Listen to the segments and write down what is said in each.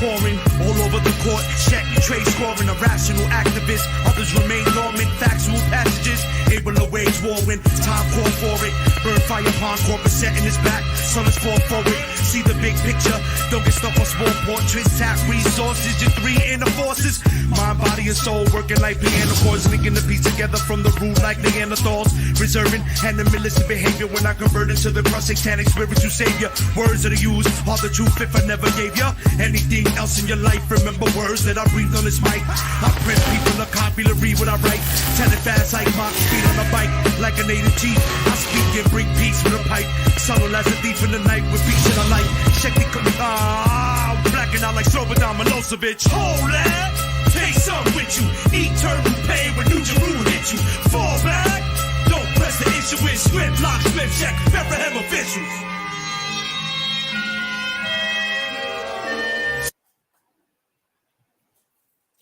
pouring all over the court. Check, trade scoring, a rational activist. Others remain dormant, factual passages. Able to wage war when time call for it. Burn fire upon corporate setting his back. Sun is fall forward. See the big picture. Don't get stuck on small portraits. Tap resources, your three inner forces. Mind, body, and soul working like piano chords. Linking the piece together from the root like Neanderthals. Reserving animalistic behavior when I convert into the cross satanic spiritual savior. Words that I use are the truth if I never gave ya anything else in your life. Remember words that I breathed on this mic. I print people a copy to read what I write. Tell it fast like my speed on a bike. Like a native chief, I speak and bring peace with a pipe. Subtle as a thief in the night with beats in a light. Check it coming, I'm blacking out like Slobodan Milosevic. Hold that, take some with you. Eternal pain when New Jerusalem hit you. Fall back, don't press the issue with script, lock, flip, check, Bethlehem officials.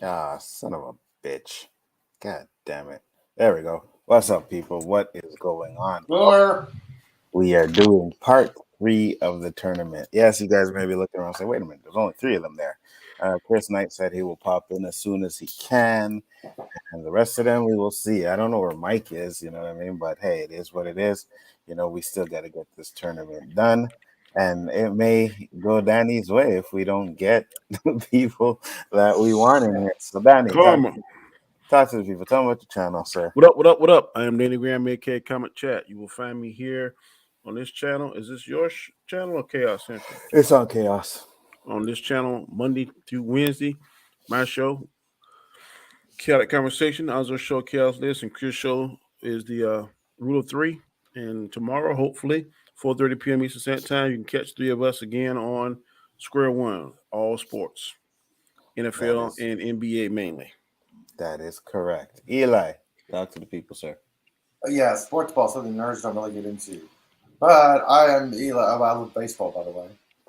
Ah, son of a bitch. God damn it. There we go. What's up, people? What is going on? We are doing part 3 of the tournament. Yes, you guys may be looking around and say, wait a minute, there's only 3 of them there. Chris Knight said he will pop in as soon as he can. And the rest of them, we will see. I don't know where Mike is, you know what I mean? But hey, it is what it is. You know, we still got to get this tournament done. And it may go Danny's way if we don't get the people that we want in here. So, Danny, talk to the people. Tell them about the channel, sir. What up, what up, what up? I am Danny Graham, aka Comment Chat. You will find me here on this channel. Is this your channel or Chaos Central? It's on Chaos. On this channel, Monday through Wednesday, my show, Chaotic Conversation. I also show Chaos List, and Chris show is the Rule of 3. And tomorrow, hopefully, 4:30 p.m. Eastern Standard Time, you can catch 3 of us again on Square One, all sports, NFL and NBA mainly. That is correct. Eli, talk to the people, sir. Yeah, sports ball, something nerds don't really get into. But I am Eli. I love baseball, by the way.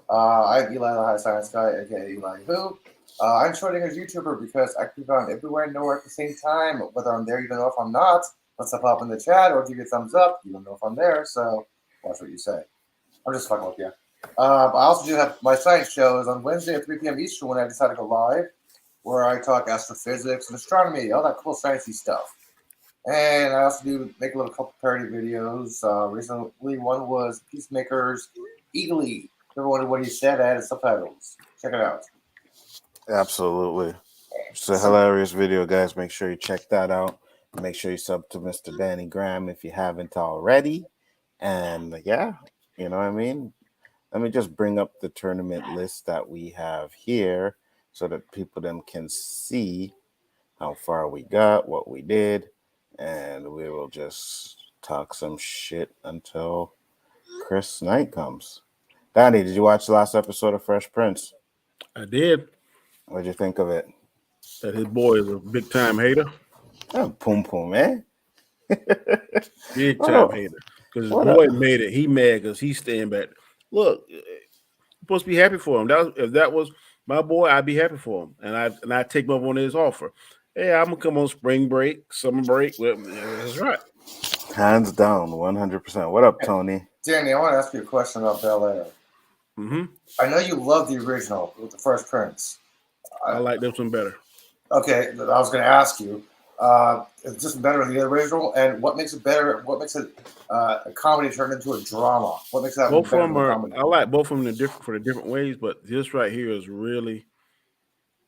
I'm Eli, the high science guy, aka Eli Who. I'm Schrodinger's YouTuber because I can be found everywhere and nowhere at the same time. Whether I'm there, you don't know if I'm not. Let's pop in the chat or give you a thumbs up. You don't know if I'm there, so watch what you say. I'm just fucking with you. I also do have my science shows on Wednesday at 3 p.m. Eastern when I decide to go live, where I talk astrophysics and astronomy, all that cool sciencey stuff. And I also do make a little couple parody videos. Recently, one was Peacemaker's Eagly. Never wondered what he said. I had subtitles. Check it out. Absolutely. It's a hilarious video, guys. Make sure you check that out. Make sure you sub to Mr. Danny Graham if you haven't already. And yeah, you know what I mean? Let me just bring up the tournament list that we have here so that people then can see how far we got, what we did, and we will just talk some shit until Chris Knight comes. Danny, did you watch the last episode of Fresh Prince? I did. What'd you think of it? That his boy is a big time hater. Oh, Poom Poom, man. Big time hater. Because his boy made it. He mad because he's staying back. Look, you're supposed to be happy for him. If that was my boy, I'd be happy for him. And I take him up on his offer. Hey, I'm gonna come on spring break, summer break. Well, that's right. Hands down, 100%. What up, Tony? Danny, I want to ask you a question about Bel Air. Mm-hmm. I know you love the original with the Fresh Prince. I like this one better. Okay, I was going to ask you, is this better than the original? And what makes it better? What makes it a comedy turned into a drama? What makes that both better of them than are? comedy? I like both of them for the different ways, but this right here is really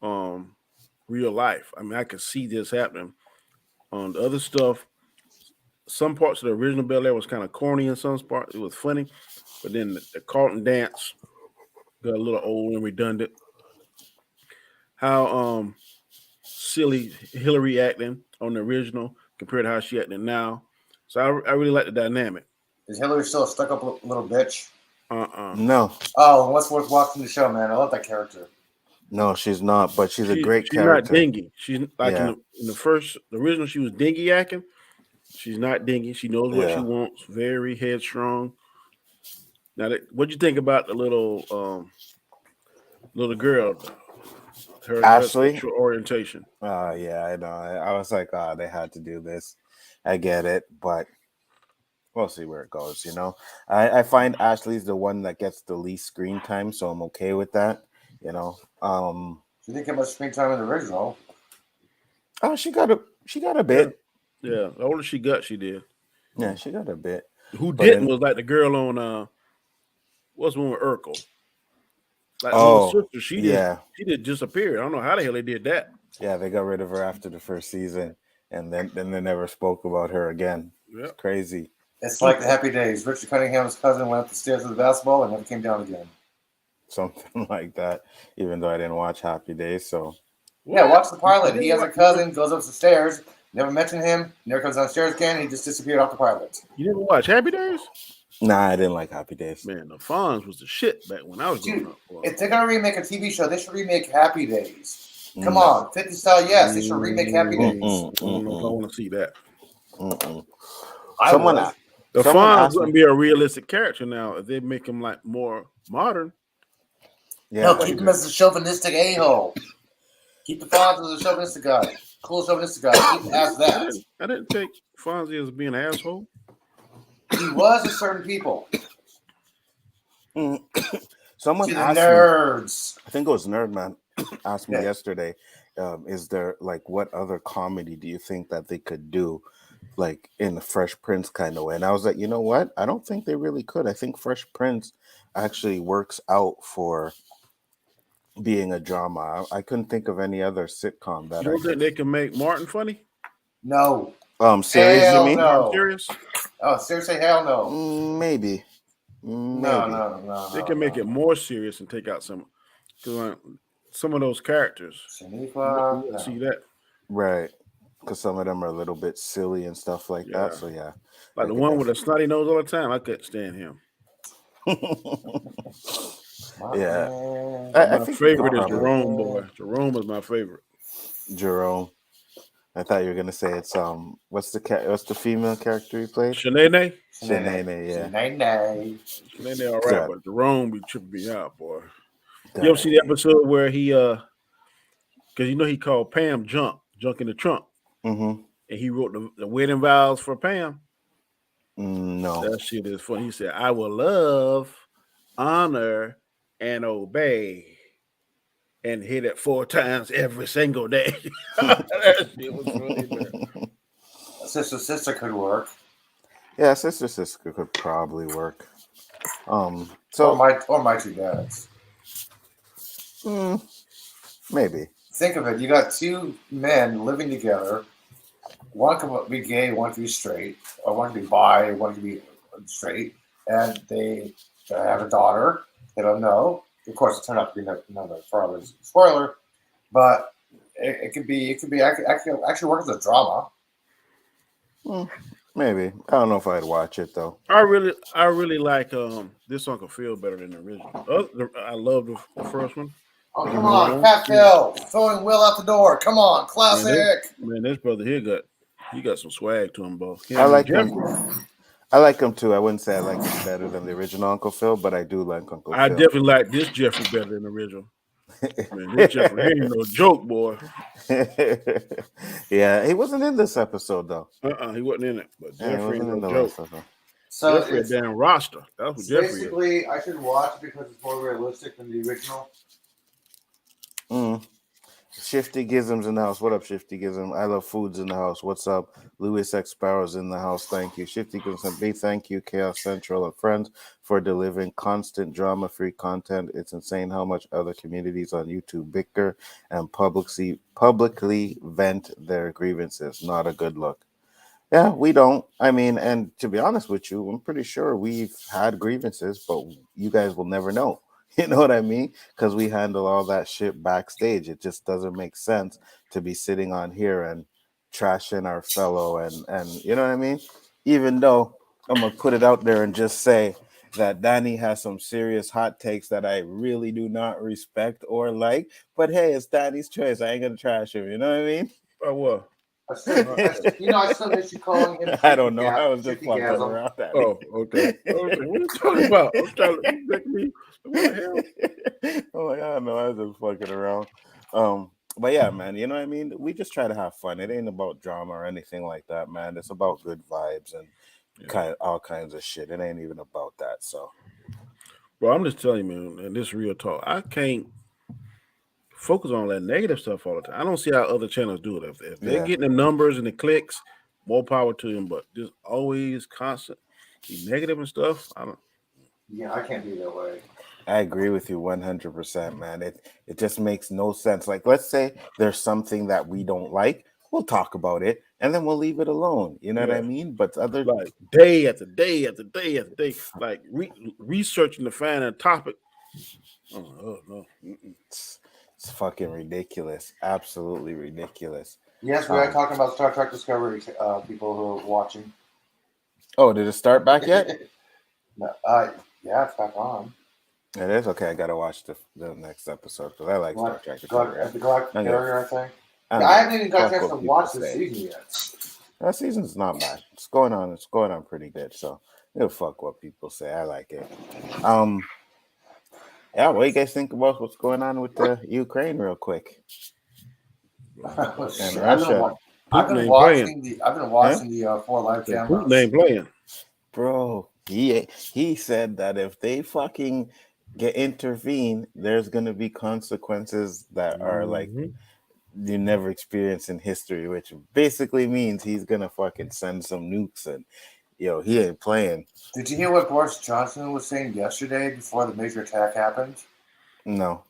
real life. I mean, I could see this happening. On the other stuff, some parts of the original Bel Air was kind of corny, and some parts it was funny, but then the Carlton dance got a little old and redundant. How silly Hillary acting on the original compared to how she acting now. So I really like the dynamic. Is Hillary still a stuck-up little bitch? No. Oh, what's worth watching the show, man? I love that character. No, she's not, but she's a great character. She's not dingy. She's like in the original, she was dingy acting. She's not dingy. She knows what she wants. Very headstrong. Now, what'd you think about the little girl? Her Ashley? sexual orientation. Yeah, I know. I was like, they had to do this. I get it, but we'll see where it goes, you know. I find Ashley's the one that gets the least screen time, so I'm okay with that. You know, She didn't get much screen time in the original. Oh, she got a bit. Yeah. The older she got, she did. Yeah, she got a bit. Who didn't was like the girl on what's one with Urkel? Like little sister, she did disappear. I don't know how the hell they did that. Yeah, they got rid of her after the first season, and then they never spoke about her again. It's crazy. It's like the Happy Days. Richard Cunningham's cousin went up the stairs with the basketball and never came down again. Something like that. Even though I didn't watch Happy Days, so yeah, watch the pilot. He has a cousin, goes up the stairs. Never mention him. Never comes downstairs again. He just disappeared off the pilot. You didn't watch Happy Days? Nah, I didn't like Happy Days. Man, the Fonz was the shit back when I was growing up. If they're gonna remake a TV show, they should remake Happy Days. Come on, 50 style, yes, they should remake Happy Days. I don't know if I want to see that. The Fonz wouldn't be a realistic character now if they make him like more modern. Yeah, no, keep him as a chauvinistic a-hole. Keep the Fonz as a chauvinistic guy. Cool chauvinistic guy. Keep him as that. I didn't take Fonzie as being an asshole. He was to certain people. Someone asked nerds. Me, I think it was Nerdman, asked me yesterday, is there like what other comedy do you think that they could do like in the Fresh Prince kind of way? And I was like, you know what? I don't think they really could. I think Fresh Prince actually works out for being a drama. I couldn't think of any other sitcom that you don't think they can make Martin funny? No. Serious, hell you mean? No. Serious? Oh, seriously, hell no. Maybe. No. They can make it more serious and take out some of those characters. See that? Right. Because some of them are a little bit silly and stuff like that. So, yeah. Like the one with the snotty nose all the time, I couldn't stand him. Yeah. My favorite is Jerome, boy. Jerome is my favorite. Jerome. I thought you were gonna say it's what's the female character he played? Shanae, yeah. Shanae, all right, but Jerome be tripping me out, boy. You ever see the episode where he because he called Pam junk in the trunk, and he wrote the wedding vows for Pam. No, that shit is funny. He said, "I will love, honor, and obey." And hit it 4 times every single day. That shit was really bad. Sister could work. Yeah, sister could probably work. Or my 2 dads. Maybe. Think of it. You got 2 men living together. One could be gay, one could be straight, or one could be bi, one could be straight, and they have a daughter. They don't know. Of course, it turned out to be another father's spoiler, but it could actually work as a drama. Maybe. I don't know if I'd watch it though. I really like this Uncle Phil better than the original. I love the first one. Oh, come on, Pat Phil throwing Will out the door. Come on, classic. Man, this brother here got some swag to him, both. I like him. I like him too. I wouldn't say I like him better than the original Uncle Phil, but I do like Uncle Phil. I definitely like this Jeffrey better than the original. Man, this Jeffrey ain't no joke, boy. Yeah, he wasn't in this episode though. He wasn't in it, but Jeffrey ain't no joke. So Jeffrey a damn roster. That's what Jeffrey basically is. I should watch because it's more realistic than the original. Shifty Gizm's in the house. What up, Shifty Gizm? I love foods in the house. What's up? Louis X Sparrow's in the house. Thank you. Shifty Gizm, big thank you, Chaos Central and friends, for delivering constant drama-free content. It's insane how much other communities on YouTube bicker and publicly vent their grievances. Not a good look. Yeah, we don't. I mean, and to be honest with you, I'm pretty sure we've had grievances, but you guys will never know. You know what I mean? Because we handle all that shit backstage. It just doesn't make sense to be sitting on here and trashing our fellow and you know what I mean? Even though I'm going to put it out there and just say that Danny has some serious hot takes that I really do not respect or like. But hey, it's Danny's choice. I ain't going to trash him. You know what I mean? Or what? I still miss you calling him. I don't know. I was just fucking around that. Oh, okay. What are you talking about? I'm trying to make me. What the hell? Oh my God, no, I was just fucking around. But yeah, man, you know what I mean? We just try to have fun. It ain't about drama or anything like that, man. It's about good vibes and all kinds of shit. It ain't even about that. So, bro, I'm just telling you, man, and this real talk. I can't focus on that negative stuff all the time. I don't see how other channels do it. If they're getting the numbers and the clicks, more power to them. But just always constant be negative and stuff. Yeah, I can't be that way. I agree with you 100%, man. It just makes no sense. Like, let's say there's something that we don't like, we'll talk about it, and then we'll leave it alone. You know what I mean? But other like day after day after day after day, like researching to find a topic. Oh no, it's fucking ridiculous. Absolutely ridiculous. Yes, we are talking about Star Trek Discovery. People who are watching. Oh, did it start back yet? No, yeah, it's back on. It is? Okay, I gotta watch the next episode because I like Star Trek. The Galactic Carrier, I think. I haven't even got a chance to watch the season yet. That season's not bad. It's going on pretty good. So it'll fuck what people say. I like it. Yeah, what do you guys think about what's going on with the Ukraine real quick? And Russia. I've been watching the 4 live cameras. Putin ain't playing. Bro, he said that if they fucking intervene, there's gonna be consequences that are like you never experienced in history, which basically means he's gonna fucking send some nukes and he ain't playing. Did you hear what Boris Johnson was saying yesterday before the major attack happened? No.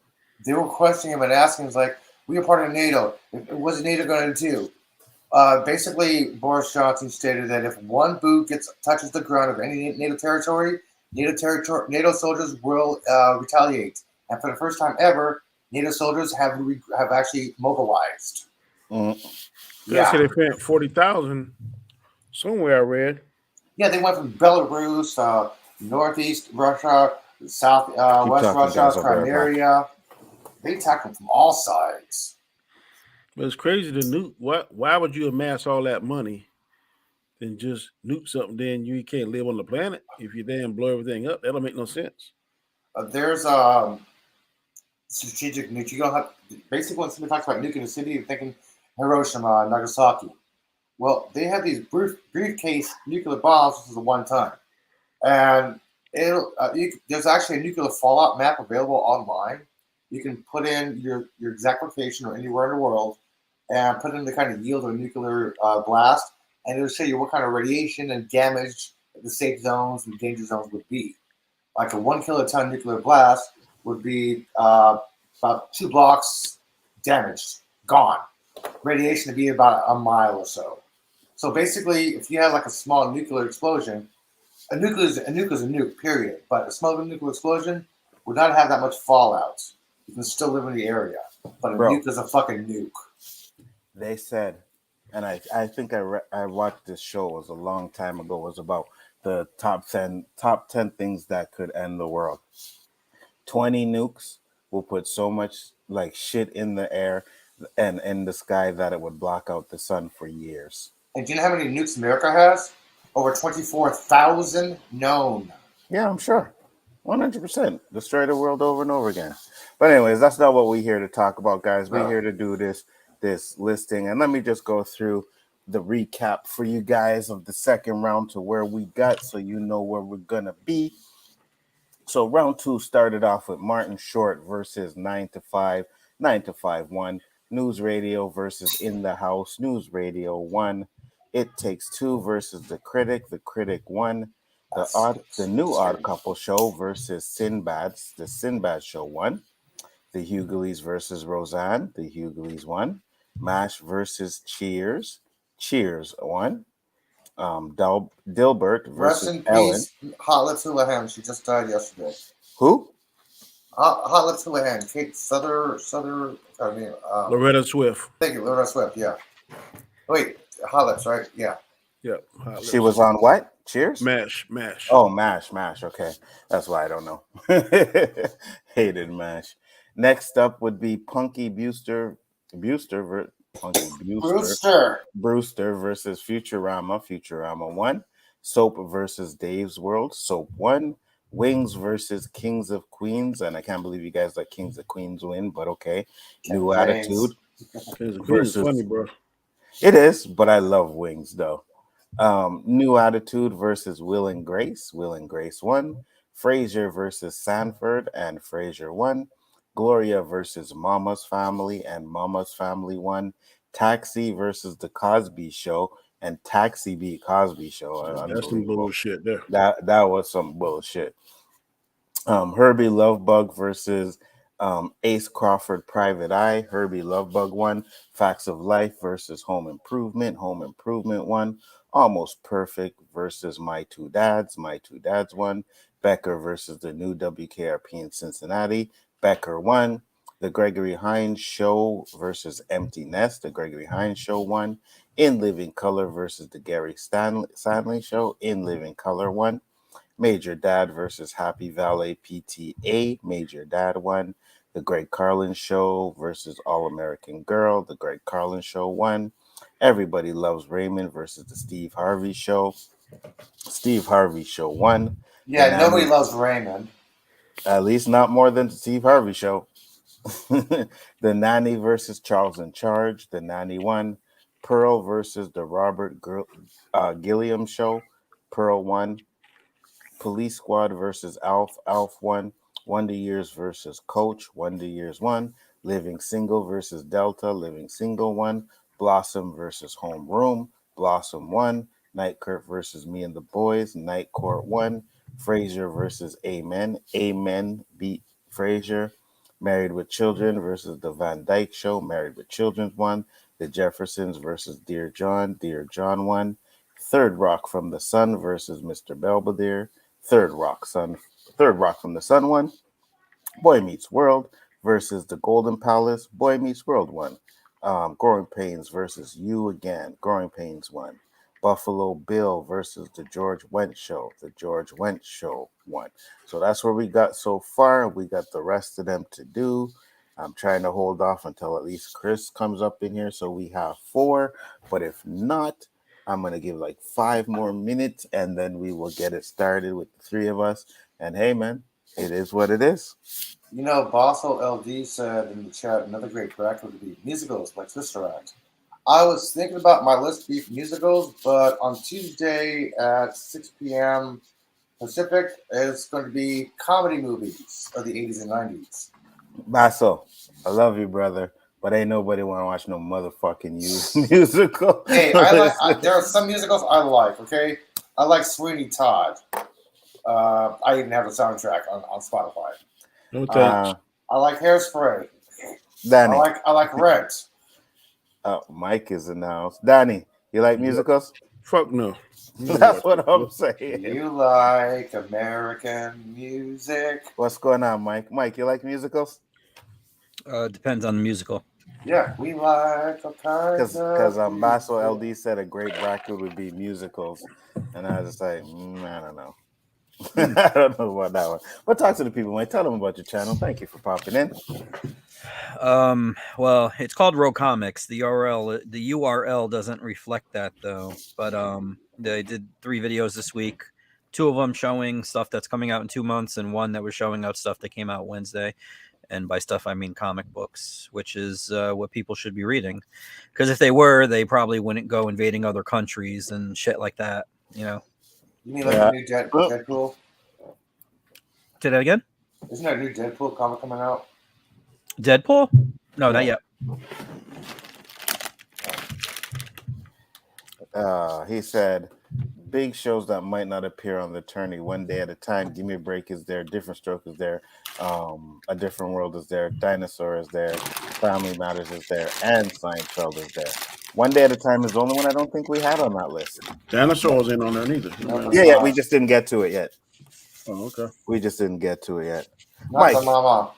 They were questioning him and asking, like, we are part of NATO. What's NATO going to do? Basically, Boris Johnson stated that if one boot touches the ground of any NATO territory, NATO soldiers will retaliate. And for the first time ever, NATO soldiers have actually mobilized. Yeah, they spent 40,000 somewhere. I read. Yeah, they went from Belarus, northeast Russia, south west Russia, Crimea. They attacked them from all sides. But it's crazy to nuke. Why would you amass all that money and just nuke something? Then you can't live on the planet if you then blow everything up. That don't make no sense. There's strategic nuke. You don't have basically when somebody talks about nuking a city, you're thinking Hiroshima, Nagasaki. Well, they have these briefcase nuclear bombs. This is the one time, and there's actually a nuclear fallout map available online. You can put in your exact location or anywhere in the world, and put in the kind of yield of a nuclear blast, and it'll show you what kind of radiation and damage the safe zones and danger zones would be. Like a 1 kiloton nuclear blast would be about 2 blocks damaged, gone. Radiation would be about a mile or so. So basically, if you have like a small nuclear explosion, a nuke is a nuke, period. But a small nuclear explosion would not have that much fallout. You can still live in the area. But a nuke is a fucking nuke. They said, and I think I watched this show, it was a long time ago, it was about the top 10 things that could end the world. 20 nukes will put so much like shit in the air and in the sky that it would block out the sun for years. And do you know how many nukes America has? Over 24,000 known. Yeah, I'm sure. 100%. Destroy the world over and over again. But anyways, that's not what we're here to talk about, guys. We're here to do this listing. And let me just go through the recap for you guys of the second round to where we got so you know where we're going to be. So round 2 started off with Martin Short versus 9 to 5. 9 to 5 won. News Radio versus In the House. News Radio won. It Takes Two versus The Critic. The Critic won. The New Odd Couple Show versus Sinbad's. The Sinbad Show won. The Hughleys versus Roseanne. The Hughleys won. MASH versus Cheers. Cheers won. Dilbert versus Rest in Ellen. peace, Hot Lips Houlihan. She just died yesterday. Who? Hot Lips Houlihan. Kate Sutter. Loretta Swift. Thank you, Loretta Swift. Yeah. Wait, Hot Lips, right? Yeah. Yeah. She was on what? Cheers? MASH. Oh, MASH. Okay. That's why I don't know. Hated MASH. Next up would be Punky Brewster versus Futurama. Futurama won. Soap versus Dave's World. Soap won. Wings versus Kings of Queens. And I can't believe you guys let Kings of Queens win, but okay. New Attitude. Versus funny, bro. It is, but I love Wings though. New Attitude versus Will and Grace. Will and Grace won. Frasier versus Sanford, and Frasier won. Gloria versus Mama's Family, and Mama's Family won. Taxi versus The Cosby Show, and Taxi beat Cosby Show. That's some Unbelievable. bullshit there. That was some bullshit. Herbie Lovebug versus Ace Crawford Private Eye. Herbie Lovebug won. Facts of Life versus Home Improvement. Home Improvement won. Almost Perfect versus My Two Dads. My Two Dads won. Becker versus the new WKRP in Cincinnati. Becker won. The Gregory Heinz Show versus Empty Nest. The Gregory Heinz Show won. In Living Color versus the Gary Stanley Show. In Living Color won. Major Dad versus Happy Valley PTA. Major Dad won. The Greg Carlin Show versus All American Girl. The Greg Carlin Show won. Everybody Loves Raymond versus the Steve Harvey Show. Steve Harvey Show won. Yeah, nobody loves Raymond. At least not more than the Steve Harvey Show. The Nanny versus Charles in Charge. The Nanny won. Pearl versus the Robert Gilliam Show. Pearl won. Police Squad versus Alph. Alph won. Wonder Years versus Coach. Wonder Years won. Living Single versus Delta. Living Single won. Blossom versus Homeroom. Blossom won. Night Court versus Me and the Boys. Night Court won. Frasier versus Amen. Amen beat Frasier. Married with Children versus The Van Dyke Show. Married with Children won. The Jeffersons versus Dear John. Dear John won. Third Rock from the Sun versus Mr. Belvedere. Third Rock from the Sun won. Boy Meets World versus the Golden Palace. Boy Meets World won. Growing Pains versus You Again. Growing Pains won. Buffalo Bill versus the George Wendt Show. The George Wendt Show won. So that's where we got so far. We got the rest of them to do. I'm trying to hold off until at least Chris comes up in here, so we have 4. But if not, I'm going to give like 5 more minutes, and then we will get it started with the 3 of us. And hey, man, it is what it is. You know, Bosso LD said in the chat, another great bracket would be musicals like Sister Act. I was thinking about my list to be musicals, but on Tuesday at 6 p.m. Pacific, it's going to be comedy movies of the 80s and 90s. Basso, I love you, brother, but ain't nobody want to watch no motherfucking musical. Hey, there are some musicals I like, okay? I like Sweeney Todd. I even have the soundtrack on Spotify. No thanks. I like Hairspray. Danny. I like Rent. Mike is announced. Danny, you like musicals? Fuck no. That's what I'm saying. You like American music? What's going on, Mike? Mike, you like musicals? Depends on the musical. Yeah, we like all kinds of Because Basso LD said a great bracket would be musicals. And I was just like, I don't know. I don't know about that one. But talk to the people, Mike. Tell them about your channel. Thank you for popping in. Well, it's called Row Comics. The URL doesn't reflect that though. But they did 3 videos this week. 2 of them showing stuff that's coming out in 2 months, and 1 that was showing out stuff that came out Wednesday. And by stuff, I mean comic books, which is what people should be reading. Because if they were, they probably wouldn't go invading other countries and shit like that, you know. You mean like the new Deadpool? Say that again? Isn't there a new Deadpool comic coming out? Deadpool? No, not yet. He said, big shows that might not appear on the tourney. One Day at a Time, Give Me a Break is there, Different Stroke is there, A Different World is there, Dinosaur is there, Family Matters is there, and Seinfeld is there. One Day at a Time is the only one I don't think we had on that list. Dinosaurs ain't on there neither. Yeah, we just didn't get to it yet. Oh, okay. We just didn't get to it yet. Not Mike, the mama.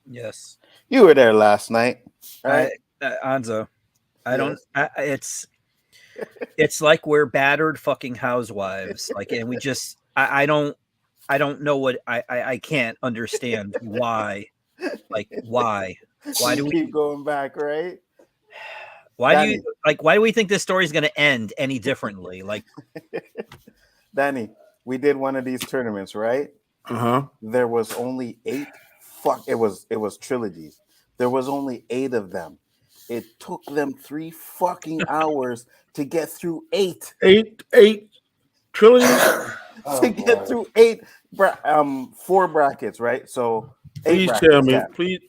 Yes. you were there last night, right? Anzo, it's like we're battered fucking housewives. Like, and we just, I don't know what, I can't understand why. Like, why do we keep going back, right? Why do we think this story is going to end any differently? Like, Danny, we did one of these tournaments, right? There was only 8. It was trilogies. There was only 8 of them. It took them 3 fucking hours to get through 8. 8 trilogies? to get through 4 brackets, right? So 8 Please brackets. tell me. Yeah. Please.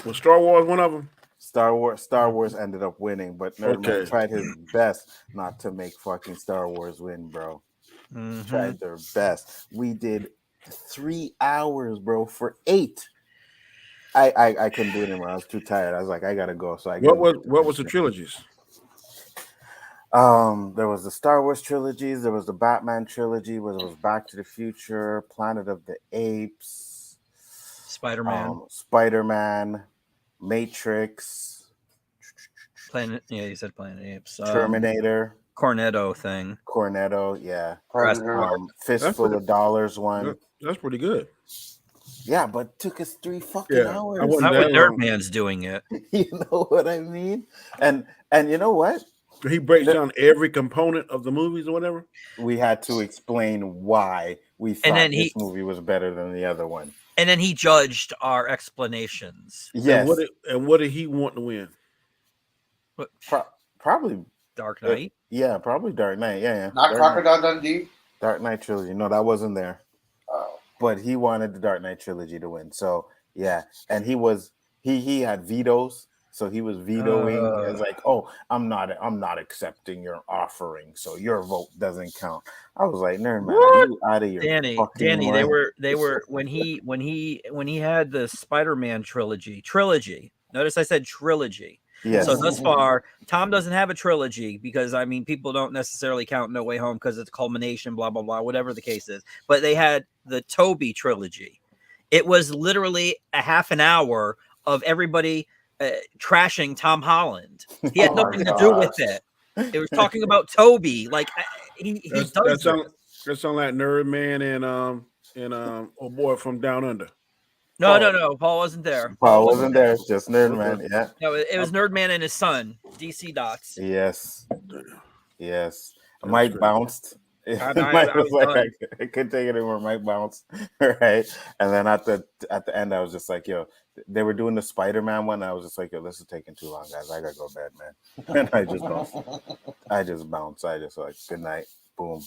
Was Star Wars one of them? Star Wars ended up winning, but Nerdman tried his best not to make fucking Star Wars win, bro. Tried their best. We did 3 hours, bro, for 8. I couldn't do it anymore. I was too tired. I was like, I gotta go. So what was the trilogies? There was the Star Wars trilogies. There was the Batman trilogy. Where there was Back to the Future, Planet of the Apes, Spider-Man, Matrix, Planet. Yeah, you said Planet Apes. Terminator, Cornetto thing. Cornetto, yeah. Fistful of Dollars one. That's pretty good. Yeah, but it took us 3 fucking hours. Not when Nerdman's doing it. You know what I mean? And you know what? He breaks down every component of the movies or whatever. We had to explain why we thought this movie was better than the other one. And then he judged our explanations. Yes. And what did he want to win? Probably Dark Knight. Yeah, probably Dark Knight. Yeah. Not Crocodile Dundee. Dark Knight trilogy. No, that wasn't there. Oh. But he wanted the Dark Knight trilogy to win. So yeah, and he had vetoes. So he was vetoing. It was like, oh, I'm not accepting your offering, so your vote doesn't count. I was like, Nerd man, are you out of your Danny, mind? they were when he had the Spider-Man trilogy. Notice I said trilogy. Yes. So thus far, Tom doesn't have a trilogy because people don't necessarily count No Way Home because it's culmination, blah blah blah, whatever the case is. But they had the Toby trilogy. It was literally a half an hour of everybody trashing Tom Holland. He had nothing to do with it. It was talking about Toby. Like he does. That sound like Nerdman and oh boy from Down Under. No. Paul wasn't there. Paul wasn't there. It's just Nerdman. Yeah. No, it was Nerdman and his son, DC Dots. Yes. Mike bounced. I couldn't take it anymore. Mike bounced, right? And then at the end, I was just like, "Yo," they were doing the Spider-Man one. I was just like, "Yo, this is taking too long, guys. I gotta go to bed, man." And I just bounced. I just like, "Good night." Boom.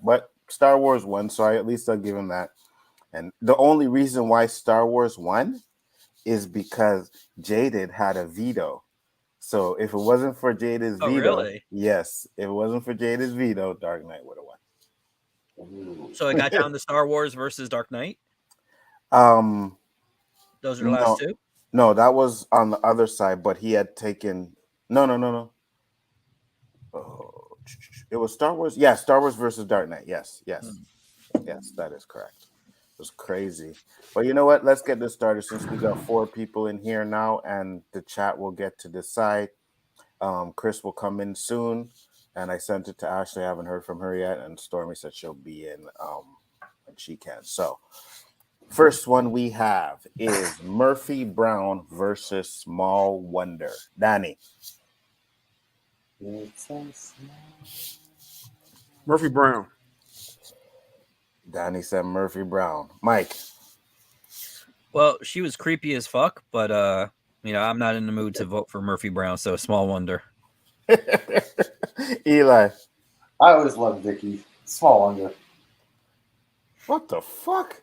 But Star Wars won, so at least I'll give him that. And the only reason why Star Wars won is because Jaded had a veto. So if it wasn't for Jada's veto, yes, if it wasn't for Jada's veto, Dark Knight would have won. So it got down to Star Wars versus Dark Knight. Those are the last two. No, that was on the other side, but he had taken no. Oh, it was Star Wars. Yeah, Star Wars versus Dark Knight. Yes, that is correct. It was crazy. But you know what? Let's get this started since we got 4 people in here now, and the chat will get to decide. Chris will come in soon, and I sent it to Ashley. I haven't heard from her yet, and Stormy said she'll be in when she can. So, first one we have is Murphy Brown versus Small Wonder. Danny. Murphy Brown. Danny said Murphy Brown. Mike. Well, she was creepy as fuck, but I'm not in the mood to vote for Murphy Brown, so Small Wonder. Eli. I always loved Vicky. Small Wonder. What the fuck?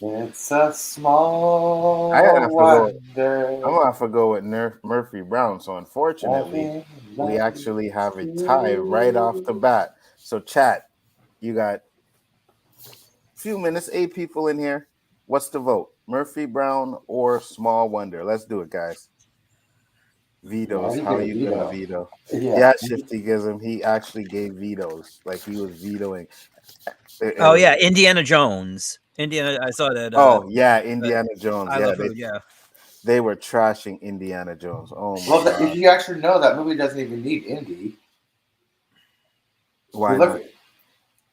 It's a small wonder. I'm gonna have to go with Murphy Brown. So unfortunately, we actually have a tie right off the bat. So chat, you got few minutes, 8 people in here. What's the vote? Murphy Brown or Small Wonder? Let's do it, guys. Vetoes. How are you gonna veto? Yeah, Shifty gives him. He actually gave vetoes. Like he was vetoing. Indiana Jones. I saw that. Indiana Jones. They were trashing Indiana Jones. Oh my God. If you actually know, that movie doesn't even need Indy. Why not?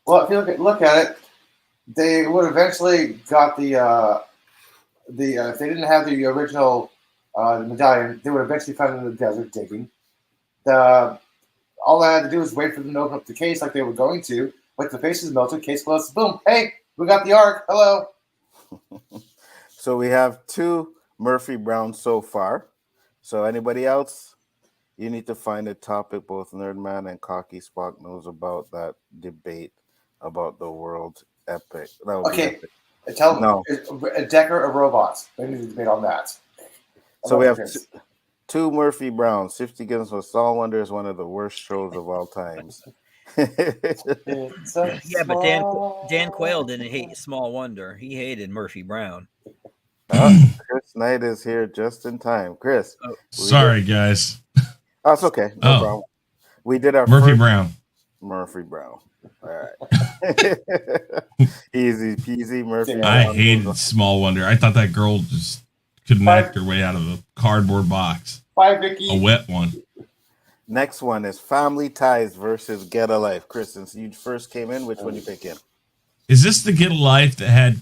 Well, if you look at it, they would eventually got the if they didn't have the original medallion, they would eventually find it in the desert digging. All I had to do was wait for them to open up the case like they were going to. Like the faces melted, case closed, boom. Hey, we got the Ark. Hello. So we have 2 Murphy Brown so far. So anybody else? You need to find a topic both Nerdman and Cocky Spock knows about that debate. about the world epic. That would be Okay, epic. tell me. No. A Decker or robots? We need to debate on that. So we have two Murphy Browns. 50 Guns with Saul Wonder is one of the worst shows of all times. Yeah, but Dan Quayle didn't hate Small Wonder. He hated Murphy Brown. Chris Knight is here just in time. Chris. Sorry, guys. Oh, it's okay. No problem. We did our Murphy Brown. All right. Easy peasy, Murphy. I hated Small Wonder. I thought that girl just couldn't act her way out of a cardboard box. Bye, Vicky. A wet one. Next one is Family Ties versus Get a Life. Chris, since you first came in, which one you picking? Is this the Get a Life that had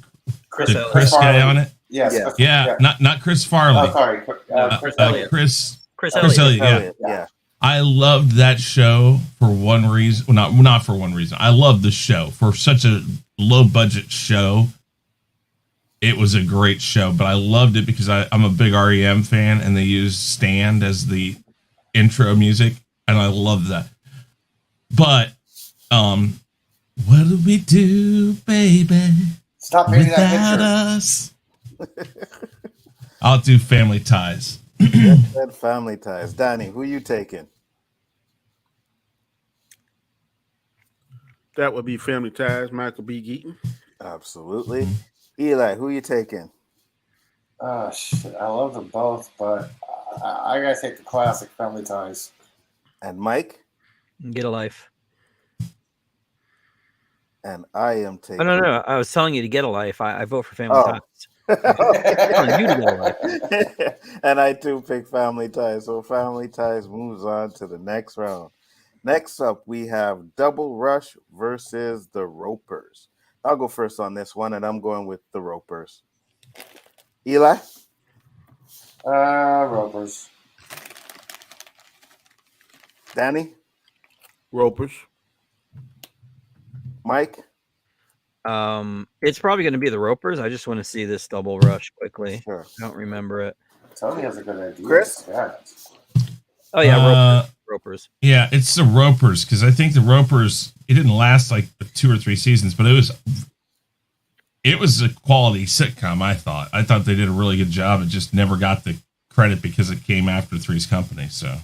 Chris guy on it? Yes. Yeah. Not Chris Farley. Oh, sorry. Chris Elliott. Chris Elliott. Yeah. I loved that show for one reason. Well, not for one reason. I loved the show for such a low budget show. It was a great show, but I loved it because I'm a big REM fan, and they used Stand as the intro music, and I love that. But what do we do, baby? Stop painting without that us? I'll do Family Ties. Said Family Ties. Danny, who you taking? That would be Family Ties, Michael B. Keaton. Absolutely. Eli, who you taking? Shit, I love them both, but I gotta take the classic Family Ties. And Mike? Get a Life. And I am taking... Oh, no. I was telling you to get a life. I vote for Family Ties. I'm telling you to get a life. And I too pick Family Ties. So Family Ties moves on to the next round. Next up, we have Double Rush versus the Ropers. I'll go first on this one, and I'm going with the Ropers. Eli? Ropers. Danny? Ropers. Mike? It's probably going to be the Ropers. I just want to see this Double Rush quickly. Sure. I don't remember it. Tony has a good idea. Chris? Oh, yeah, Ropers. Yeah, it's the Ropers, because I think the Ropers, it didn't last like 2 or 3 seasons, but it was a quality sitcom, I thought. I thought they did a really good job. It just never got the credit because it came after Three's Company. So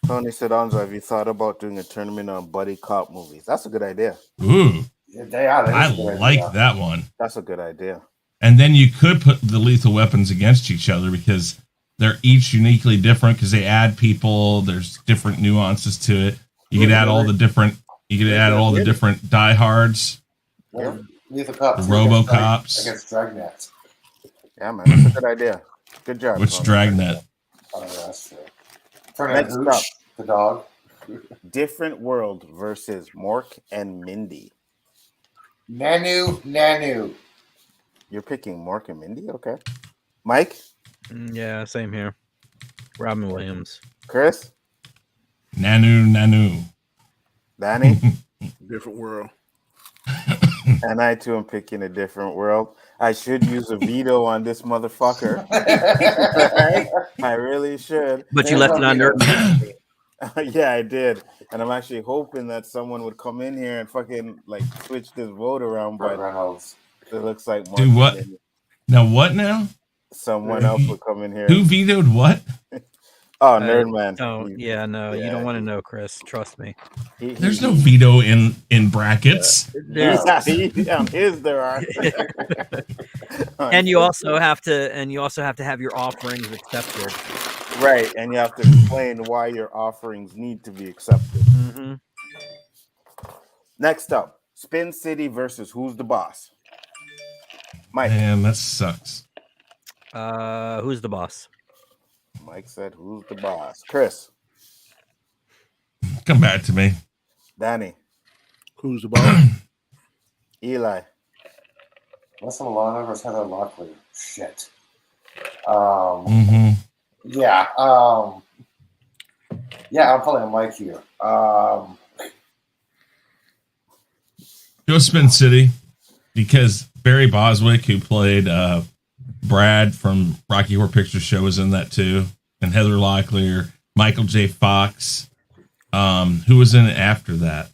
Tony said, Anzo, have you thought about doing a tournament on buddy cop movies? That's a good idea. Ooh. Yeah, I like that one. That's a good idea. And then you could put the lethal weapons against each other because they're each uniquely different because they add people. There's different nuances to it. You could add all the different. You could add all the different diehards. Yeah. Lethal Cops. The RoboCops Against Dragnet. Yeah, man, that's a good idea. Good job. What's Dragnet? Oh, that's true. Turn out Hooch, the dog. Different World versus Mork and Mindy. Nanu. You're picking Mork and Mindy? Okay. Mike? Yeah, same here. Robin Williams. Chris? Nanu. Danny? Different World. And I too am picking A Different World. I should use a veto on this motherfucker. I really should. But you left it on there. Yeah, I did. And I'm actually hoping that someone would come in here and fucking like switch this vote around, but it looks like Mork. Do what? Now what now? Someone else would come in here. Who vetoed what? Oh, Nerdman. You don't want to know, Chris. Trust me. There's no veto in brackets. On his there are. And you also have to have your offerings accepted. Right, and you have to explain why your offerings need to be accepted. Mm-hmm. Next up, Spin City versus Who's the Boss? Mike. Man, that sucks. Who's the Boss? Mike said, "Who's the boss?" Chris. Come back to me. Danny. Who's the boss? Eli. Listen to Law versus Heather Locklear. Shit. Yeah. Yeah, I'm pulling a Mike here. Go Spin City because Barry Boswick, who played Brad from Rocky Horror Picture Show, was in that too, and Heather Locklear, Michael J. Fox, who was in it after that.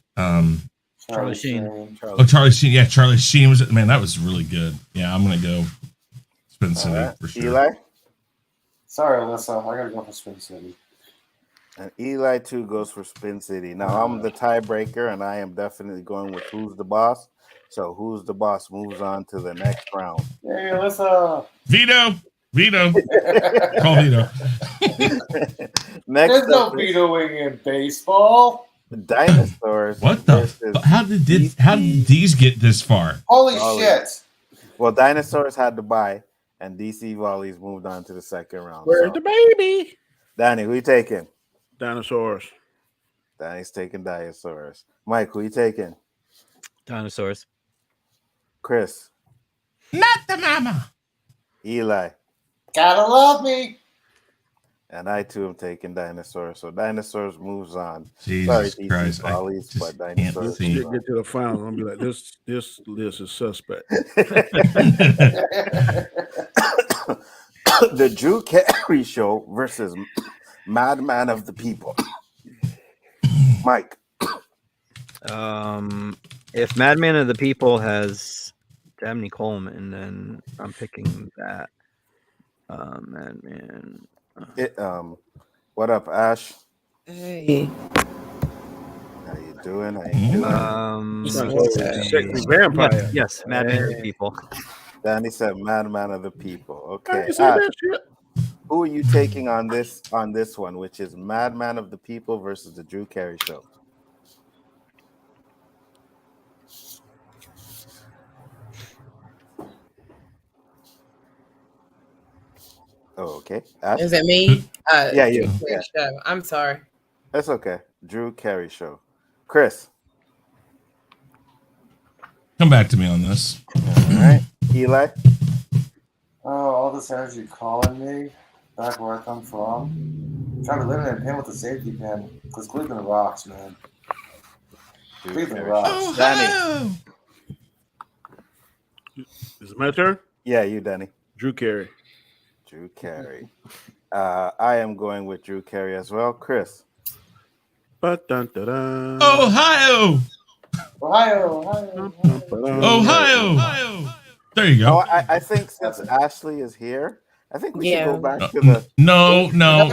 Charlie Sheen. Charlie Sheen. Yeah, Charlie Sheen was. Man, that was really good. Yeah, I'm gonna go Spin City for sure. Eli? Sorry, Alyssa. I gotta go for Spin City. And Eli too goes for Spin City. Now I'm the tiebreaker, and I am definitely going with Who's the Boss. So Who's the Boss moves on to the next round. Hey, Alyssa. Veto. Call veto. Next There's no up is vetoing in baseball. Dinosaurs. What the? versus How did these get this far? Holy Volleys. shit. Well, Dinosaurs had to buy, and DC Volleys moved on to the second round. Where's the baby? Danny, who you taking? Dinosaurs. Danny's taking Dinosaurs. Mike, who you taking? Dinosaurs. Chris. Not the mama. Eli. Gotta love me. And I too am taking Dinosaurs. So Dinosaurs moves on. Jesus DC Christ! Volleys, I but just can't Dinosaurs see. moves on. Get to the final. I'll be like, this list is suspect. The Drew Carey Show versus Madman of the People. Mike. If Madman of the People has Dabney Coleman, then I'm picking that. Madman. What up, Ash? Hey. How you doing? Sexy vampire. Yes, Madman of the People. Danny said Madman of the People. I Okay. can say Ash, that shit. who are you taking on this one, which is Madman of the People versus the Drew Carey Show? Oh, okay. Ash? Is it me? Yeah, you. Yeah. Show. I'm sorry. That's okay. Drew Carey Show. Chris. Come back to me on this. All right. Eli. Oh, all this energy calling me back where I come from. I'm trying to eliminate him with a safety pin because Cleveland rocks, man. Drew Cleveland Carey rocks. Show. Danny. Is it my turn? Yeah, you, Danny. Drew Carey. Drew Carey. I am going with Drew Carey as well. Chris. Ba-dun-da-dun. Ohio. Ohio. There you Oh, go. I think since Ashley is here, I think we should Yeah. go back to the. No. We gotta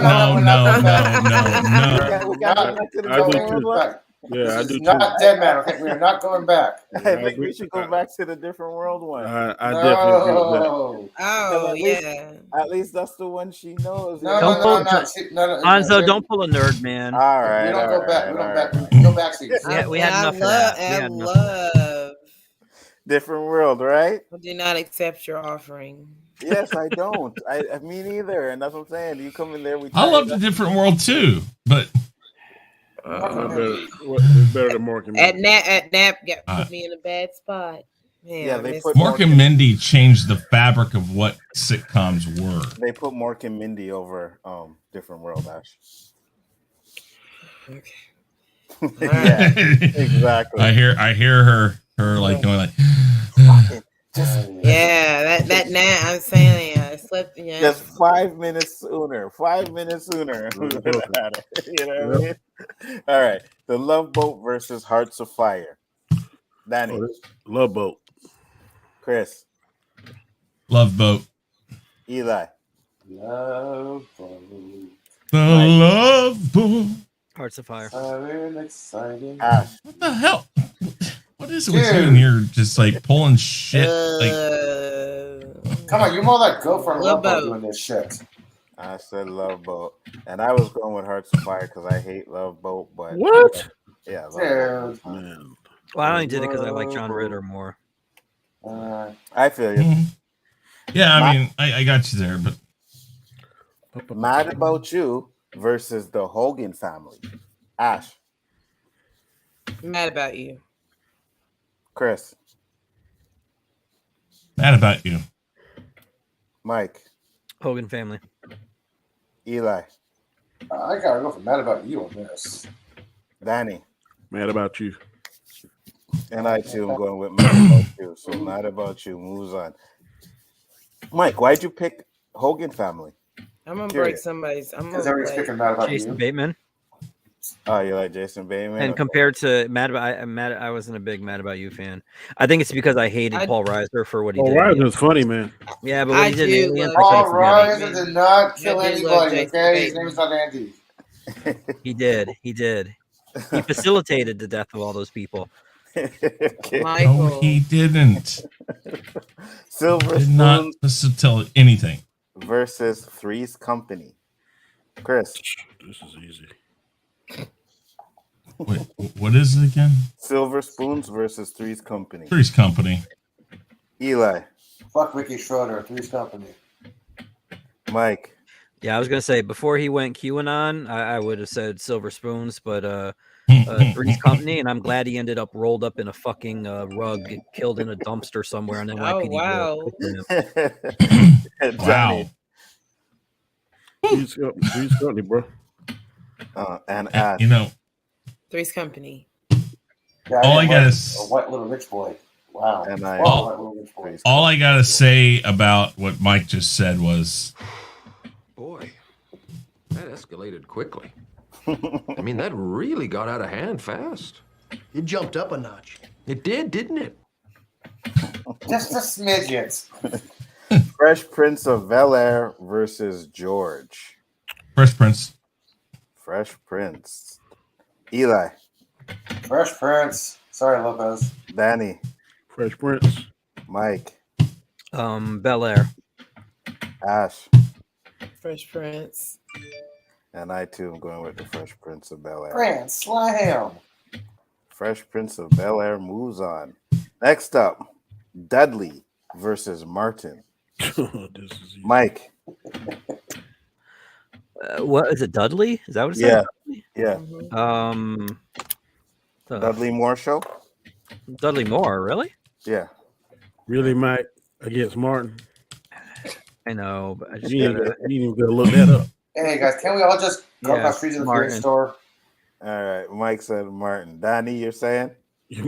go back to the I do different too. world. Yeah, I This do is too. not dead man. Okay, we are not going back. I think we should go back to the different world one. I definitely agree with that. No. Oh, at least- yeah. At least that's the one she knows. No, Don't no, pull- no, no. See, no. Hanzo, don't pull a nerd, man. All right. We don't all go back. right, We all don't right. back. We go back seats. Yeah, we had I enough of love, that. We had I enough of love. Different world, right? I do not accept your offering. Yes, I don't. I me neither, and that's what I'm saying. You come in there, we. I love the different world too, but It's better than Morgan. At Nap, put me in a bad spot. Man, Yeah, I they missed put it. Mork and Mindy changed the fabric of what sitcoms were. They put Mork and Mindy over Different World, Ash. Okay. Yeah, exactly. I hear her like going like Yeah, that Nap. I'm saying, I slept. Yeah. Just 5 minutes sooner. 5 minutes sooner. You know what I mean? All right. The Love Boat versus Hearts of Fire. Danny. Love Boat. Chris. Love Boat. Eli. Love boat. The Love Boat. Hearts of Fire. Siren exciting. Ash. What the hell? What is it with you in here just like pulling shit? Like Come on, you're more like Gopher and Love Love Boat Boat. doing this shit. I said Love Boat. And I was going with Hearts of Fire because I hate Love Boat. But What? Yeah. Love Dude. Boat. Man. Well, I only did it because I like John Ritter more. I feel you. yeah, I mean, I got you there, but Mad About You versus the Hogan family. Ash. Mad about you. Chris. mad about you. Mike. Hogan family. Eli. I gotta go for Mad About You on this. Danny. Mad about you. And I too am going with Mad About You. So Mad About You moves on. Mike, why'd you pick Hogan family? I'm gonna break Curious. somebody's. I'm Because gonna everybody's break. picking Mad About Jason You. Bateman. Oh, you like Jason Bateman? And compared to I wasn't a big Mad About You fan. I think it's because I hated Paul Reiser for what he did. Paul Reiser was funny, man. Yeah, but what he did in Aliens, I Paul couldn't forget it. Reiser did not kill I do love anybody. Jason Okay, his Bateman. name is not Andy. He did. He facilitated the death of all those people. Okay. Michael. No, he didn't. Silver Did not tell anything. versus Three's Company. Chris. This is easy. Wait, what is it again? Silver Spoons versus Three's Company. Three's Company. Eli. Fuck Ricky Schroeder. Three's Company. Mike. Yeah, I was gonna say before he went QAnon, I would have said Silver Spoons, but Three's Company, and I'm glad he ended up rolled up in a fucking rug, killed in a dumpster somewhere, and then Oh, wow. Wow. Three's Company, bro. And Ash. You know, Three's Company. Yeah, all I gotta a white little rich boy. Wow. And White little rich boy. all I gotta say about what Mike just said was, Boy, that escalated quickly. I mean, that really got out of hand fast. It jumped up a notch. It did, didn't it? Just a smidget. Fresh Prince of Bel-Air versus George. Fresh Prince. Fresh Prince. Eli. Fresh Prince. Sorry, Lopez. Danny. Fresh Prince. Mike. Bel-Air. Ash. Fresh Prince. And I too am going with the Fresh Prince of Bel-Air. Grand Slam. Fresh Prince of Bel-Air moves on. Next up, Dudley versus Martin. This is easy. Mike. What is it? Dudley? Is that what it Yeah. says? Yeah. Dudley Moore Show? Dudley Moore, really? Yeah. Really, Mike, against Martin? I know, but I just You gotta, ain't even gonna look that up. Hey guys, can we all just go across the street to the beer Martin. store? All right. Mike said Martin. Danny, you're saying?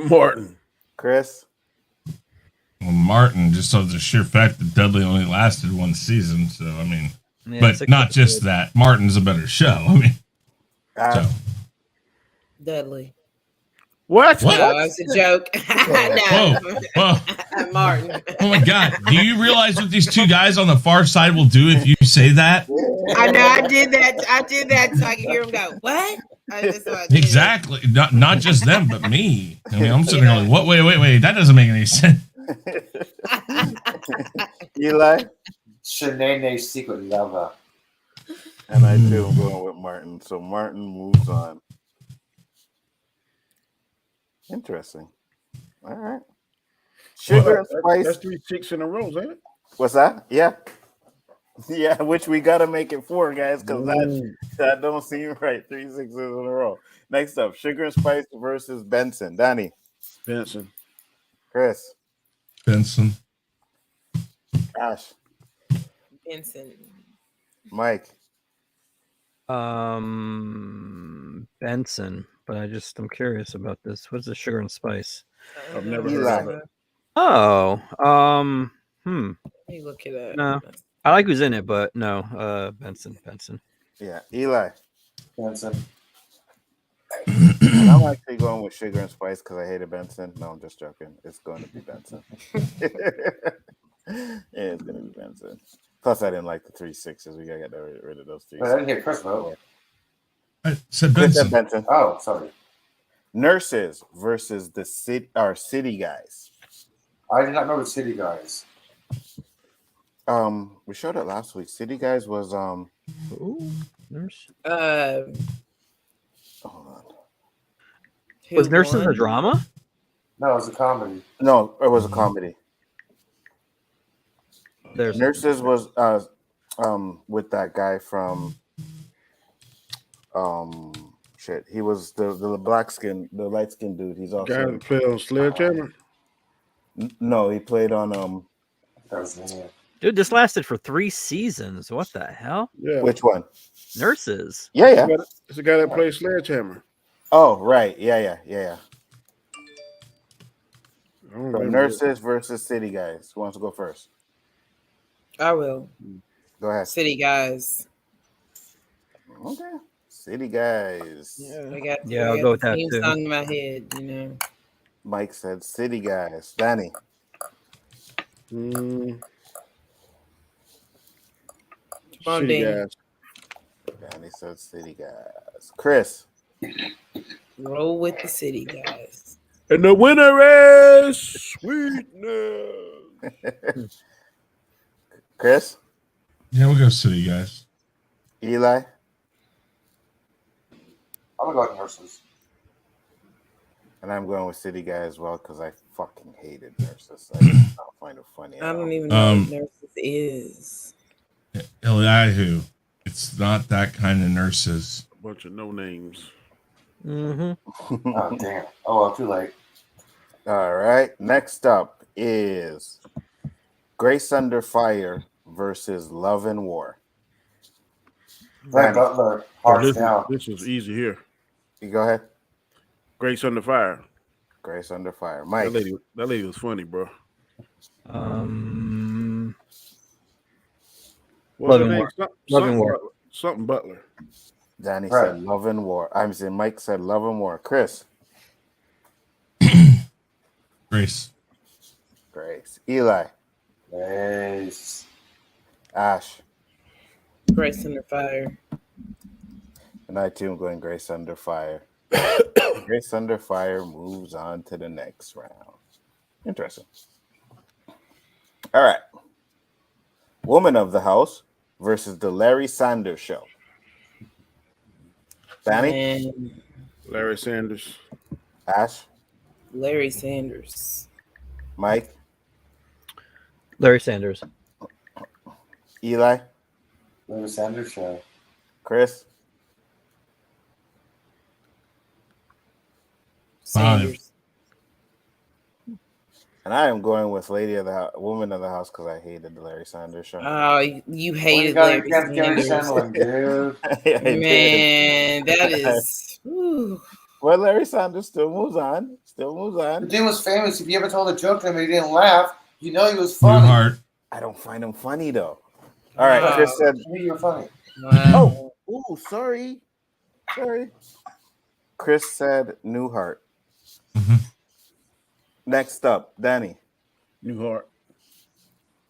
Martin. Chris? Well, Martin, just on the sheer fact that Dudley only lasted one season. So, I mean, yeah, but 6 not just episodes. that. Martin's a better show. I mean, Ash. so. Dudley. What? What? No, it's a joke. Whoa, No. whoa. Martin. Oh my God. Do you realize what these two guys on the far side will do if you say that? I know I did that so I could hear him go, what? That's what I did. Exactly. Not just them, but me. I mean, I'm sitting there like, what? Wait. That doesn't make any sense. Eli? Shanae's Secret Lover. And I too am going with Martin. So Martin moves on. Interesting. All right. Sugar and Spice. That's 3 6 in a row, ain't it? What's that? Yeah. Yeah, which we got to make it 4, guys, because that don't seem right. 3 6s in a row. Next up, Sugar and Spice versus Benson. Danny. Benson. Chris. Benson. Ash. Benson. Mike. Benson, but I'm curious about this. What's the Sugar and Spice? I've never heard Eli. of it. Oh, Let me look it up. no, I like who's in it, but no, Benson. Yeah. Eli. Benson. And I'm actually going with Sugar and Spice because I hated Benson. No, I'm just joking. It's going to be Benson. Yeah, it's going to be Benson. Plus, I didn't like the 3 6s. We got to get rid of those 3 Wait, I didn't hear Chris vote. I said Chris said Benson. Benson. Oh, sorry. Nurses versus the city guys. I did not know the City Guys. We showed it last week. City guys was Ooh, nurse. hold on. Was Nurses won? a drama? No, it was a comedy. No, it was a comedy. There's Nurses was with that guy from shit. He was the light skinned dude. He's Guy also that played on Sledgehammer. no, he played on That was the name. Dude, this lasted for 3 seasons. What the hell? Yeah. which one? Nurses. Yeah. It's the guy that played Sledgehammer. Oh, right. Yeah. I don't So remember Nurses versus City guys. Who wants to go first? I will. Go ahead. City Guys. Okay. City Guys. I'll go with that theme too. song in my head, you know. Mike said City Guys. Danny. Come on, City Dan. Guys. Danny said City Guys. Chris. Roll with the City Guys. And the winner is Sweetness. Chris. Yeah, we'll go City Guys. Eli. I'm gonna go with Nurses. And I'm going with City Guy as well because I fucking hated Nurses. I just don't find it funny. I don't even know what Nurses is. Elihu. It's not that kind of Nurses. A bunch of no names. Mm-hmm. Oh, damn. Oh, well, too late. All right. Next up is Grace Under Fire versus Love and War. Brad Butler, hearts down. This is easy here. You go ahead. Grace Under Fire. Grace Under Fire. Mike. That lady was funny, bro. Love and War. Love and War. Something Butler. Danny said Love and War. I'm saying Mike said Love and War. Chris. Grace. Grace. Eli. Grace. Ash. Grace Under Fire. And I too am going Grace Under Fire. Grace Under Fire moves on to the next round. Interesting. All right. Woman of the House versus the Larry Sanders Show. Danny? Larry Sanders. Ash? Larry Sanders. Mike? Larry Sanders. Eli? Larry Sanders Show. Chris? Sanders. And I am going with Lady of the House, Woman of the House, because I hated the Larry Sanders Show. Oh, you hated Larry Sanders. Dude. Man, that is. Whew. Well, Larry Sanders still moves on. The dude was famous. If you ever told a joke to him and he didn't laugh, you know he was funny. Newhart. I don't find him funny, though. All right, Chris said. You were funny. Wow. Oh, sorry. Chris said Newhart. Mm-hmm. Next up, Danny. Newhart.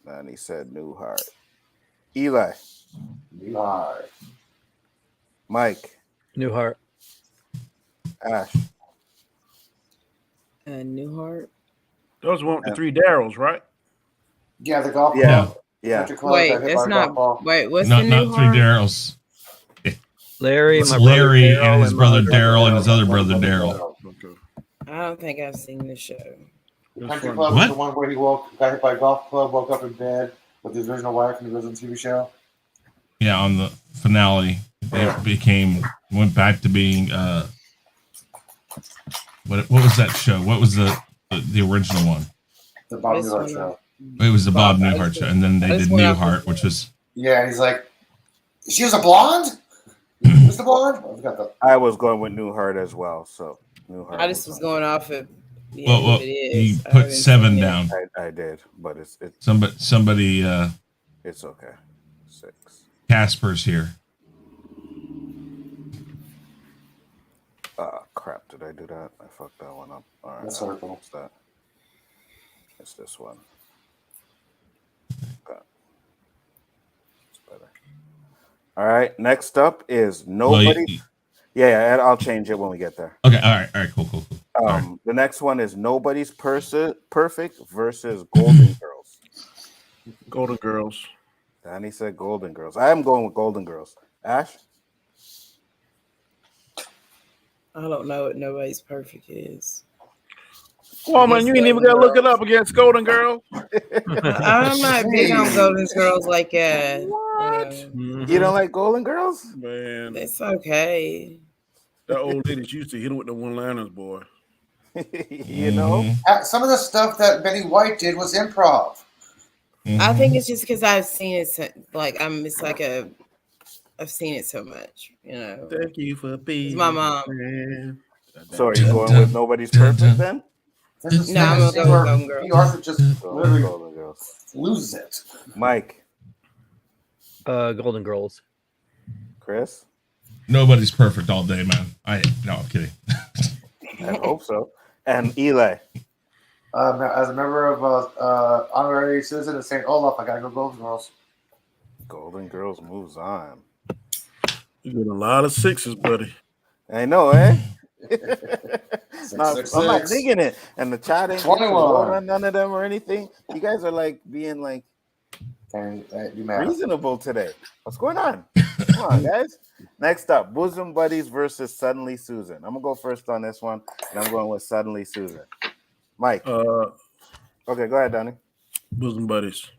Danny said Newhart. Eli. Newhart. Mike. Newhart. Ash. Newhart. Those weren't the three Darryls, right? Yeah, the golf ball. Yeah. Wait, that's not. Wait, what's Not the three Newhart? Darryls. Larry, It's my Larry brother Daryl, and his brother my Daryl and his other brother Daryl. Okay. I don't think I've seen the show. Country Club was the one where he got hit by a golf club, woke up in bed with his original wife, and he goes on the TV show. Yeah, on the finale, it went back to being what was that show? What was the original one? The Bob Newhart show. It was the Bob Newhart show, and then they did Newhart, which was and he's like, she was a blonde. Was the blonde? I forgot that. I was going with Newhart as well. So Newhart. I just was going off of. Yeah, well, it is. he put 7 down. I did, but it's somebody. It's okay. 6. Casper's here. Crap! Did I do that? I fucked that one up. All right. That's circle. What's that? It's this one. Okay. It's better. All right. Next up is nobody. Yeah, I'll change it when we get there. Okay. All right. Cool. The next one is Nobody's Perfect versus Golden Girls. Golden Girls. Danny said Golden Girls. I am going with Golden Girls. Ash? I don't know what Nobody's Perfect is. Well, man, you ain't even got to look it up against Golden Girls. I'm not big on Golden Girls like what? You don't like Golden Girls? Man, it's okay. That old lady used to hit him with the one-liners, boy. You know? Some of the stuff that Benny White did was improv. I think it's just because I've seen it. I've seen it so much, you know. Thank you for being it's my mom. So are you going with Nobody's Perfect then? No, I'm gonna go with Golden Girls. Arthur just literally loses it. Mike. Golden Girls. Chris. Nobody's perfect all day, man. No, I'm kidding. I hope so. And Eli. As a member of honorary citizen of St. Olaf, I gotta go Golden Girls. Golden Girls moves on. You get a lot of sixes, buddy. I know, eh? Six, I'm not six. digging it. And the chat ain't 21. on none of them or anything. You guys are like being like reasonable today. What's going on? Come on, guys. Next up, Bosom Buddies versus Suddenly Susan. I'm gonna go first on this one, and I'm going with Suddenly Susan. Mike. Okay, go ahead, Donnie. Bosom Buddies.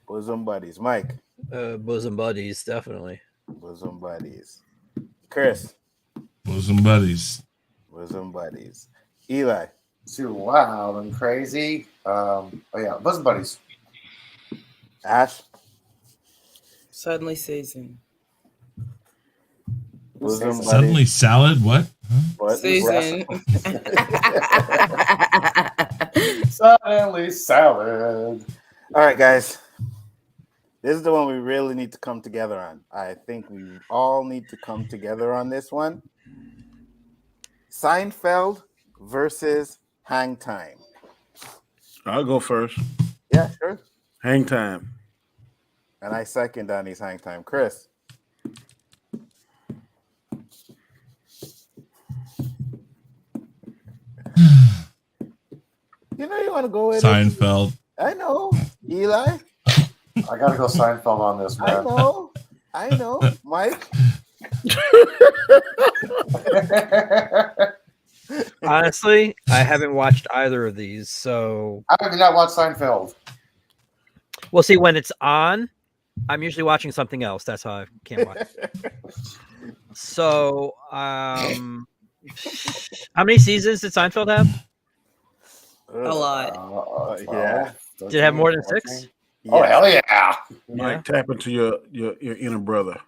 Bosom Buddies. Mike. Bosom Buddies, definitely. Bosom Buddies. Chris. Bosom Buddies. Bosom Buddies. Eli. Too wild and crazy. Bosom Buddies. Ash. Suddenly Susan. Bosom Buddies. Suddenly salad? What? What? Susan. Suddenly salad. All right, guys. This is the one we really need to come together on. I think we all need to come together on this one. Seinfeld versus Hang Time. I'll go first. Yeah, sure. Hang Time. And I second Donnie's Hang Time. Chris. You know you want to go with Seinfeld. I know. Eli. I gotta go Seinfeld on this, man. I know. Mike. Honestly, I haven't watched either of these, so How did you not watch Seinfeld? we'll see when it's on. I'm usually watching something else. That's how I can't watch. So, how many seasons did Seinfeld have? A lot. Yeah. Did it have more than 6? Oh, hell yeah. Mike, tap into your inner brother.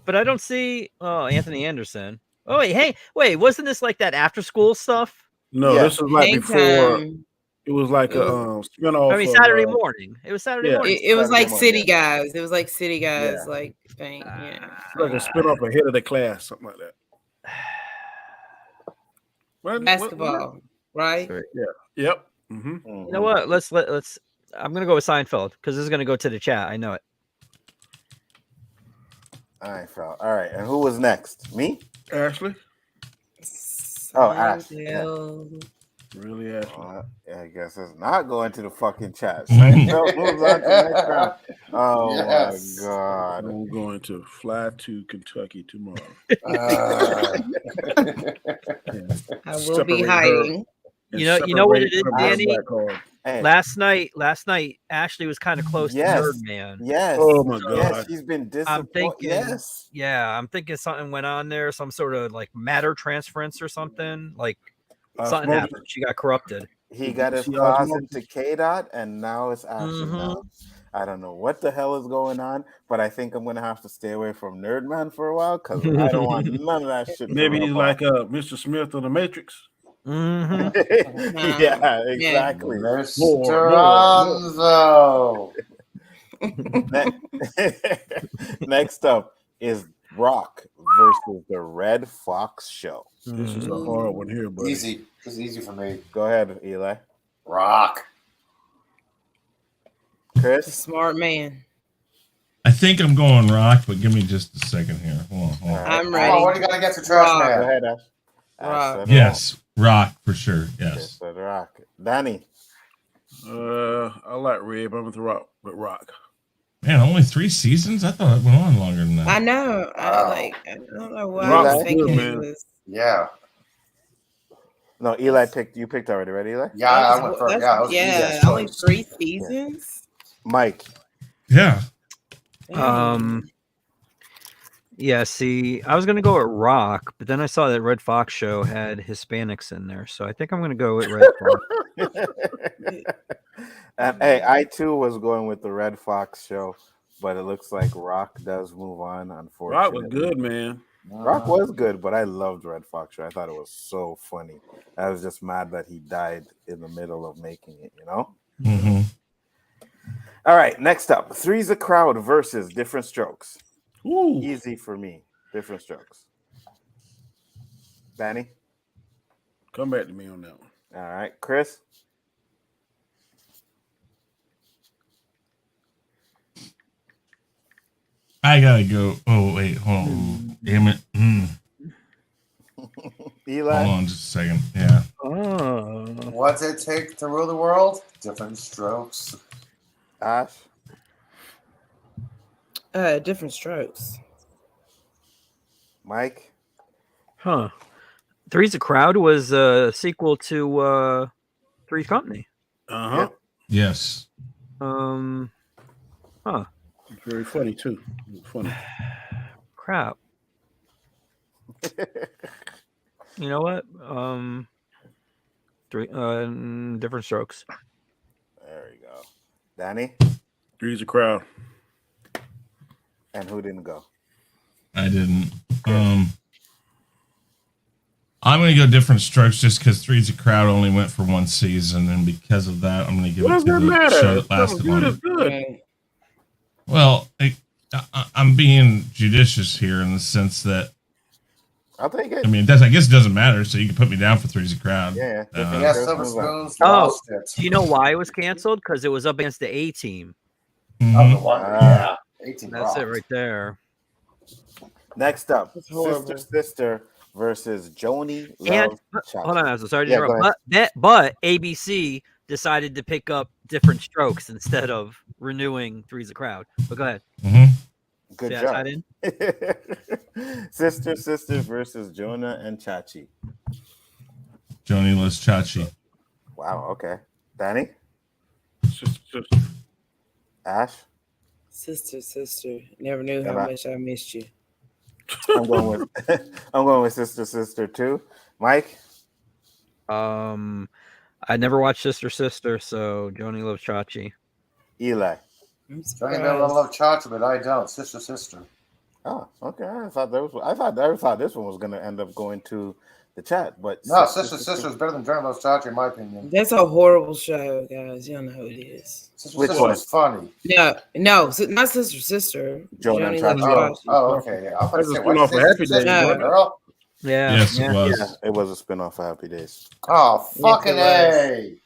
But I don't see Anthony Anderson. Oh wait, wasn't this like that after school stuff? No, Yeah. this is like Hang before. Time. It was like a spinoff. I mean, Saturday morning. It was Saturday Yeah. morning. It was like Saturday City morning. Guys. It was like City Guys, Yeah. like thing. Yeah. like a spinoff ahead of the class, something like that. Basketball, right? Yep. Mm-hmm. You know what? Let's. I'm gonna go with Seinfeld because this is gonna go to the chat. I know it. Seinfeld. All right. And who was next? Me? Ashley? Oh, Ash. Seinfeld. Really, Ashley? I guess it's not going to the fucking chat. Seinfeld moves on to the next round. Oh, Yes. my God. I'm going to fly to Kentucky tomorrow. I will be hiding. And You know what it is, separate Danny? from Black Card. Hey. Last night, Ashley was kind of close Yes. to Nerdman. Yes. Oh, my God. Yes, he's been disappointed. thinking- Yes. Yeah, I'm thinking something went on there, some sort of like matter transference or something. Like something Osmosis. happened. She got corrupted. He got his See claws osmosis? into K-Dot, and now it's Ashley now. I don't know what the hell is going on, but I think I'm going to have to stay away from Nerdman for a while because I don't want none of that shit. Maybe to he's rub like Mr. Smith of the Matrix. Mhm. off. Yeah, exactly. Mr. Anzo. Next up is Rock versus the Red Fox Show. This is a hard one here, buddy. Easy. This is easy for me. Go ahead, Eli. Rock. A Chris? smart man. I think I'm going Rock, but give me just a second here. Hold on. I'm Oh, ready. what do you got against the trash Rock. Go man? ahead, Ash. Ash Rock. said Yes, Rock for sure. Rock. Yes. Said Rock. Danny. I like Red, but I'm with Rock. With Rock. Man, only 3 seasons? I thought it went on longer than that. I know. Wow. I don't know why Rock I was was thinking good, it man. was. Yeah. No, Eli picked. You picked already, right, Eli? Yeah, I went first. Yeah, I was yeah, easy. only 3 seasons. Mike. Yeah. Yeah, see, I was gonna go with Rock, but then I saw that Red Fox Show had Hispanics in there, so I think I'm gonna go with Red Fox. And hey, I too was going with the Red Fox Show, but it looks like Rock does move on, unfortunately. Rock was good, man. Rock was good, but I loved Red Fox Show. I thought it was so funny. I was just mad that he died in the middle of making it, you know? Mm-hmm. All right, next up, Three's a Crowd versus Different Strokes. Ooh. Easy for me. Different Strokes. Danny? Come back to me on that one. All right, Chris? I gotta go. Oh wait, hold on. Damn it. Eli? Hold on just a second. Yeah. What's it take to rule the world? Different Strokes. Ash? Different Strokes. Mike? Huh. Three's a Crowd was a sequel to Three's Company. Uh-huh. Yes. Huh. It's very funny too. Funny. Crap. You know what? Different Strokes. There we go. Danny? Three's a Crowd. And who didn't go? I didn't. I'm gonna go Different Strokes just because Three's a Crowd only went for one season, and because of that, I'm gonna give it to the show that lasted longer. Good. Well, I'm being judicious here in the sense that I'll take it. I mean, I guess it doesn't matter, so you can put me down for Three's a Crowd. Yeah. Yes, Silver Spoons Oh, lost it. do you know why it was canceled? Because it was up against the A Team. Oh, the one, yeah. 18 That's rocked. it right there. Next up, That's horrible. Sister versus Joni And Love hold on, I'm so sorry to Yeah, go interrupt. But ABC decided to pick up Different Strokes instead of renewing Three's a Crowd. But go ahead. Good Yeah, job. tied in? Sister versus Jonah and Chachi. Joni loves Chachi. Wow, okay. Danny? Sister. Ash? Sister. Never knew how Yeah, much I missed you. I'm going with Sister too. Mike? I never watched Sister, so Joni loves Chachi. Eli? Johnny Bell love Chacha, but I don't. Sister. Oh, okay. I thought this one was gonna end up going to the chat, but No, Sister is better than Johnny Loves Chacha, in my opinion. That's a horrible show, guys. You don't know who it is. Sister Which Sister one? was funny. No, not Sister. Jonah and Johnny Chachi. Loves Chachi. Oh, okay. Yeah. I That's a was spin-off of Happy Days, No. girl. Yeah. Yes, yeah. it was. Yeah, it was a spin-off of Happy Days. Oh, fucking A.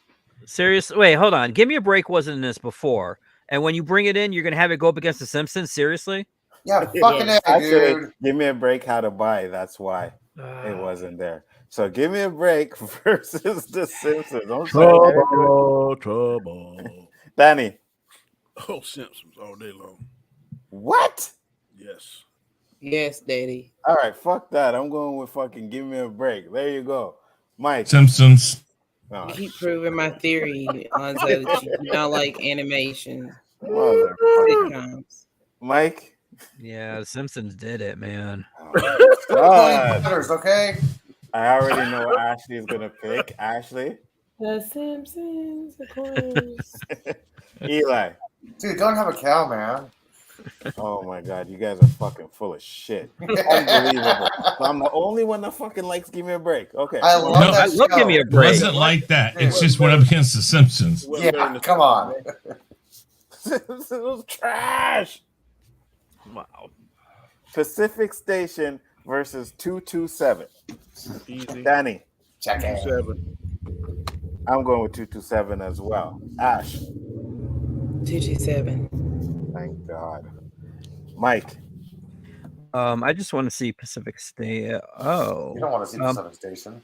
Serious? Wait, hold on. Give Me a Break wasn't in this before. And when you bring it in, you're going to have it go up against The Simpsons? Seriously? Yeah, fucking A, Actually, dude. Give Me a Break had to buy. That's why it wasn't there. So Give Me a Break versus The Simpsons. I'm sorry. Trouble. Danny. Oh, Simpsons all day long. What? Yes. Yes, Daddy. All right, fuck that. I'm going with fucking Give Me a Break. There you go. Mike. Simpsons. Oh, You keep proving my theory, Lonzo, that you do not like animation sitcoms. Mike. Yeah, The Simpsons did it, man. God. Butters, okay? I already know what Ashley is going to pick. Ashley. The Simpsons, of course. Eli. Dude, don't have a cow, man. Oh my God, you guys are fucking full of shit. Unbelievable. I'm the only one that fucking likes Give Me a Break. Okay. I love No, that I love show. Give Me a It Break. wasn't like that. It's just went up against The Simpsons. Yeah, come on. This was trash. Wow. Pacific Station versus 227. Easy. Danny. Check it. 7. I'm going with 227 as well. Ash. 227. Thank God. Mike. I just want to see Pacific State. Oh. You don't want to see Pacific Station.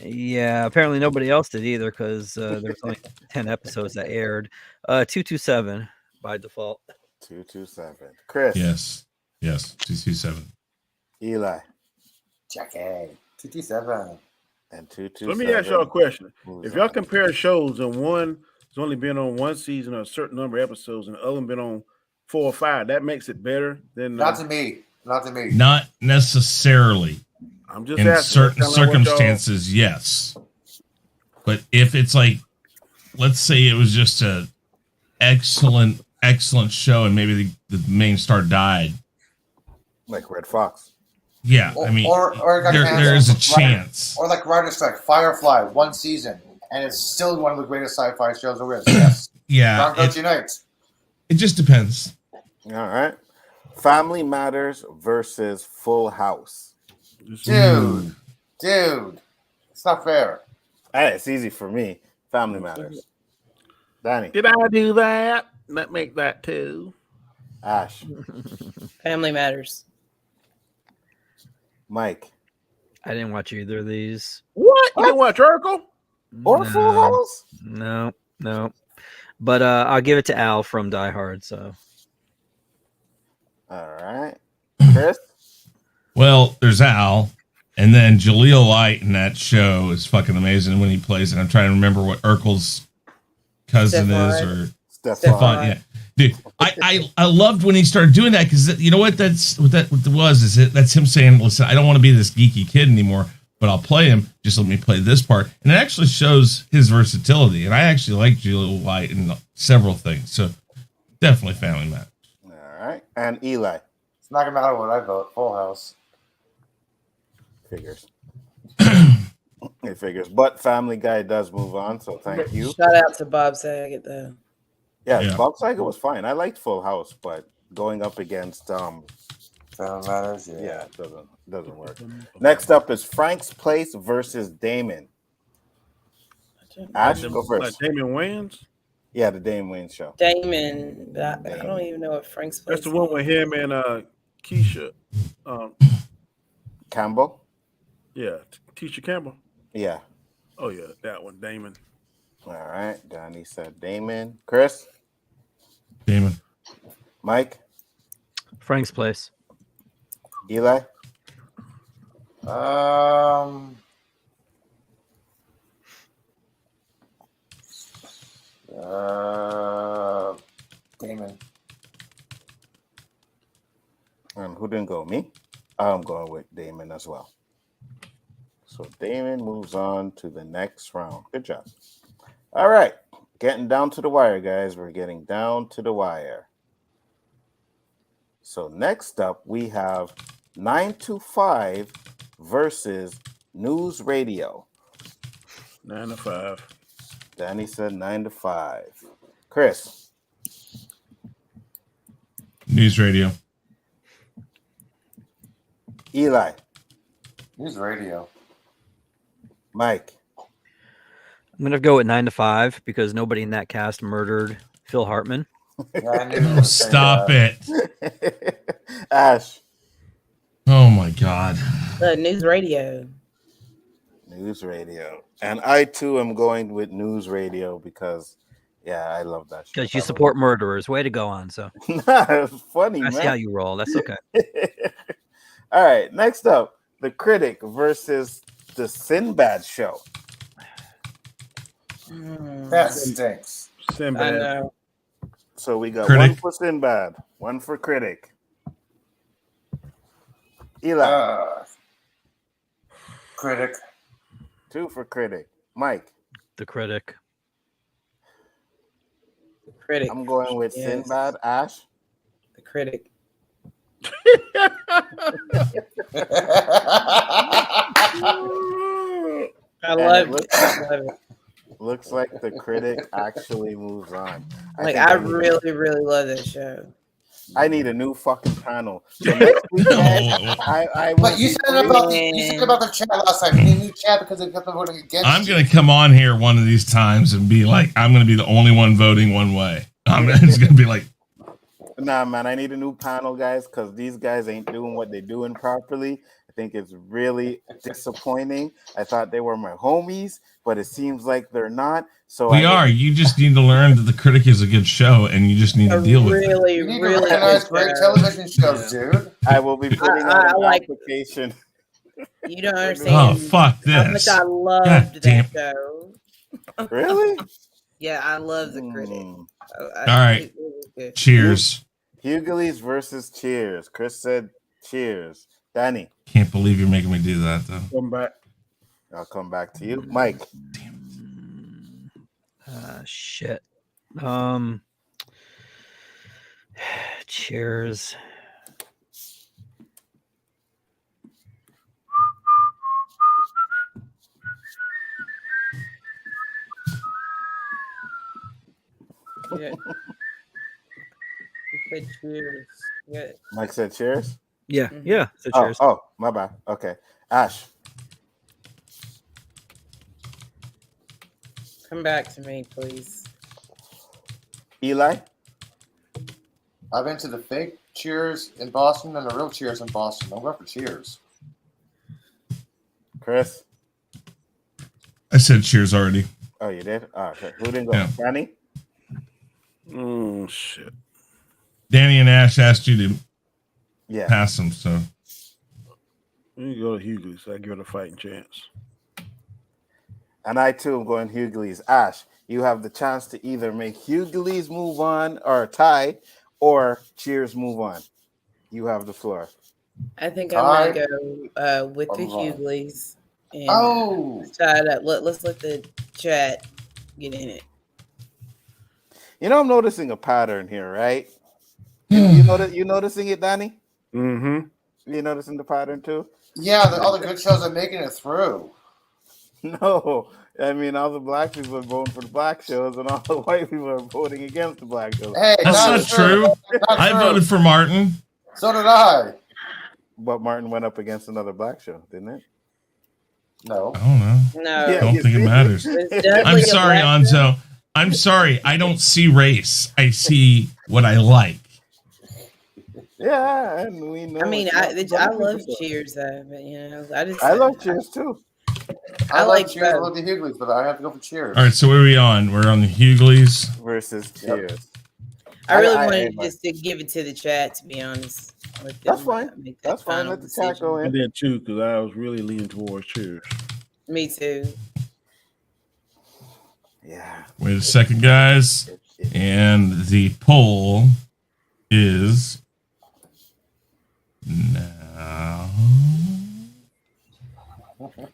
Yeah, apparently nobody else did either because there's only 10 episodes that aired. 227 by default. 227. Chris. Yes. 227. Eli. Check it. 227. And 227. Let me ask y'all a question. Moves If y'all on. compare shows and one has only been on one season or a certain number of episodes and the other one been on 4 or 5, that makes it better than Not to me. Not to me. Not necessarily. I'm just In asking. certain That's kinda what y'all- circumstances, yes. But if it's like, let's say it was just a excellent show and maybe the main star died. Like Red Fox. Yeah, I mean, or it got there is a canceled. chance. Or like Writer's Strike, Firefly, 1 season, and it's still one of the greatest sci-fi shows there is. Yes. Yeah, Broncos Unite. It just depends. All right. Family Matters versus Full House. Dude, it's not fair. Hey, it's easy for me. Family Matters. Danny. Did I do that? Let make that too. Ash. Family Matters. Mike. I didn't watch either of these. What? You didn't watch Urkel? Or Full House? No. But I'll give it to Al from Die Hard. So. All right. Chris? Well, there's Al, and then Jaleel White in that show is fucking amazing when he plays it. I'm trying to remember what Urkel's cousin is, or Stefan. Yeah, dude, I loved when he started doing that, because you know what that's what was is it that's him saying, listen, I don't want to be this geeky kid anymore, but I'll play him. Just let me play this part, and it actually shows his versatility. And I actually like Jaleel White in several things, so definitely Family Matters. All right. And Eli. It's not gonna matter what I vote. Full House. Figures. It figures. But Family Guy does move on, so thank you. Shout out to Bob Saget though. Yeah, Bob Saget was fine. I liked Full House, but going up against Family Matters, yeah, it doesn't work. Next up is Frank's Place versus Damon. Ash, go first. Damon Wayans? Yeah, the Damon Wayans show. Damon. I don't even know what Frank's Place. That's the one with him and Keisha. Campbell? Yeah, Tisha Campbell. Yeah. Oh yeah, that one, Damon. All right, Donnie said Damon. Chris? Damon. Mike? Frank's Place. Eli? Damon. And who didn't go? Me? I'm going with Damon as well. So Damon moves on to the next round. Good job. All right. Getting down to the wire, guys. We're getting down to the wire. So next up, we have 9 to 5 versus News Radio. 9 to 5. Danny said 9 to 5. Chris? News Radio. Eli? News Radio. Mike? I'm gonna go with 9 to 5 because nobody in that cast murdered Phil Hartman. Yeah, I knew you were saying Stop that. it. Ash? Oh my God. News Radio. News Radio. And I too am going with News Radio because, yeah, I love that show. Because you support murderers. Way to go on. So It's funny, I see man. how you roll. That's okay. All right, next up, The Critic versus The Sinbad Show. That stinks. I Sinbad. know. So we got Critic. one for Sinbad, one for Critic. Eli, Critic. 2 for Critic. Mike, The Critic. Critic. I'm going with Yes. Sinbad. Ash, The Critic. I love it. looks like The Critic actually moves on. Like, think I need- really, really love that show. I need a new fucking panel. So next week, I will But you be said about the chat last time. You need a new chat because they kept on voting against I'm you. gonna come on here one of these times and be like, I'm gonna be the only one voting one way. I'm just gonna be like, Nah, man, I need a new panel, guys, because these guys ain't doing what they're doing properly. I think it's really disappointing. I thought they were my homies, but it seems like they're not. So we are. You just need to learn that The Critic is a good show, and you just need to deal with it. Really, You need to really recognize good great show. television shows, dude. I will be putting I out an like- application. You don't Oh, understand fuck how much this. I God loved damn. that show. Really? Yeah, I love The Critic. Mm. All right. It was good. Cheers. Hughley's versus Cheers. Chris said Cheers. Danny, Can't believe you're making me do that, though. Come back. I'll come back to you. Mike, Shit. Cheers. Yeah. said cheers. Yeah. Mike said cheers. Yeah, yeah. So Oh, cheers. oh, my bad. Okay, Ash. Come back to me, please. Eli. I've been to the fake Cheers in Boston and the real Cheers in Boston. I'm going for Cheers. Chris. I said cheers already. Oh, you did? Oh, okay. Who didn't go? Yeah. Danny? Oh, shit. Danny and Ash asked you to Yeah. pass them, so. Let me go to Hughley's. So I give it a fighting chance. And I too am going Hughley's. Ash, you have the chance to either make Hughley's move on or tie, or Cheers move on. You have the floor. I think I'm gonna go with the Hughley's. And tie it up. Let's let the chat get in it. You know, I'm noticing a pattern here, right? You noticing it, Danny? Mm-hmm. You noticing the pattern too? Yeah, all the good shows are making it through. No, I mean all the black people are voting for the black shows, and all the white people are voting against the black shows. Hey, that's not true. I voted for Martin. So did I. But Martin went up against another black show, didn't it? No. I don't know. No. I don't think it matters. I'm sorry, Anzo. I'm sorry. I don't see race. I see what I like. Yeah, and we know. I mean, I love Cheers though, but you know, I love Cheers too. I like Cheers. I love the Hughley's, but I have to go for Cheers. All right, so where are we on? We're on the Hughley's versus Cheers. I really wanted just to give it to the chat, to be honest. That's fine. That's fine. Let the chat go in. I did too, because I was really leaning towards Cheers. Me too. Yeah. Wait a second, guys. And the poll is now.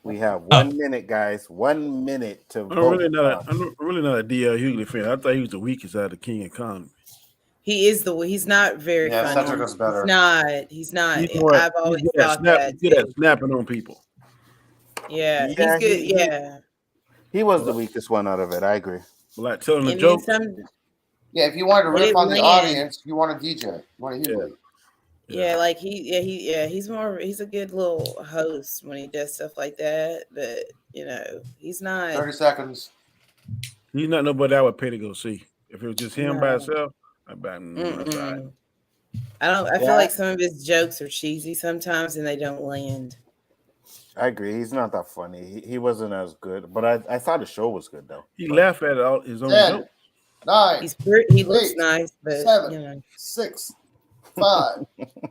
We have 1 minute, guys. 1 minute to vote. I'm really not a D.L. Hughley fan. I thought he was the weakest out of the King of Comedy. He is he's not very funny. Cedric was better. He's not. I've always thought that. He's good at snapping on people. Yeah, he's good. He was the weakest one out of it. I agree. Like telling a joke. Yeah, if you wanted to rip on the audience, you want a DJ. You want a Hughley. Yeah, like he's a good little host when he does stuff like that, but you know, he's not 30 seconds. He's not nobody I would pay to go see. If it was just him by himself, I feel like some of his jokes are cheesy sometimes and they don't land. I agree. He's not that funny. He wasn't as good, but I thought the show was good though. He laughed at all his own jokes. 9. He looks nice, but 7, you know. 6, 5,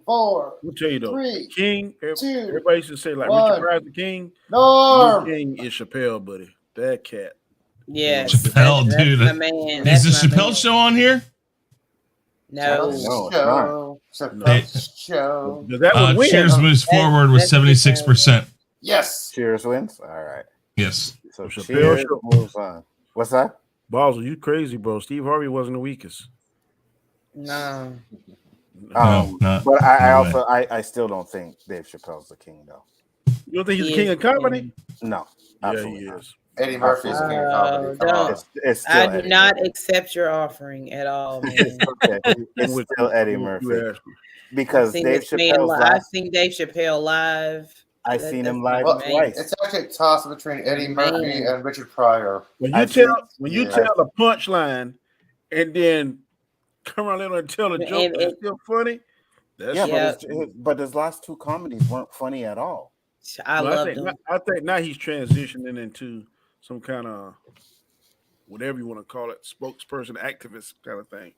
4. I'll tell you though, 3, King. 2, everybody should say like 1. Richard Pryor the King. Norm. King is Chappelle, buddy. That cat. Yeah, Chappelle, dude. My man. Is the Chappelle show on here? No. Show. That would win. Cheers moves forward with 76%. Yes. Cheers wins. All right. Yes. So Chappelle Cheers moves on. What's that? Balls, are you crazy, bro? Steve Harvey wasn't the weakest. No. But I still don't think Dave Chappelle's the king, though. You don't think he's the king of comedy? No, absolutely he is. Eddie Murphy is the king of comedy. It's I still do not accept your offering at all, man. It's still Eddie Murphy because Dave Chappelle's I've seen Dave Chappelle live. I've seen him live twice. It's actually a toss between Eddie Murphy and Richard Pryor. When you tell the punchline and then come around later and tell a joke that's still funny. But his last two comedies weren't funny at all. I loved him. I think now he's transitioning into some kind of whatever you want to call it, spokesperson, activist kind of thing.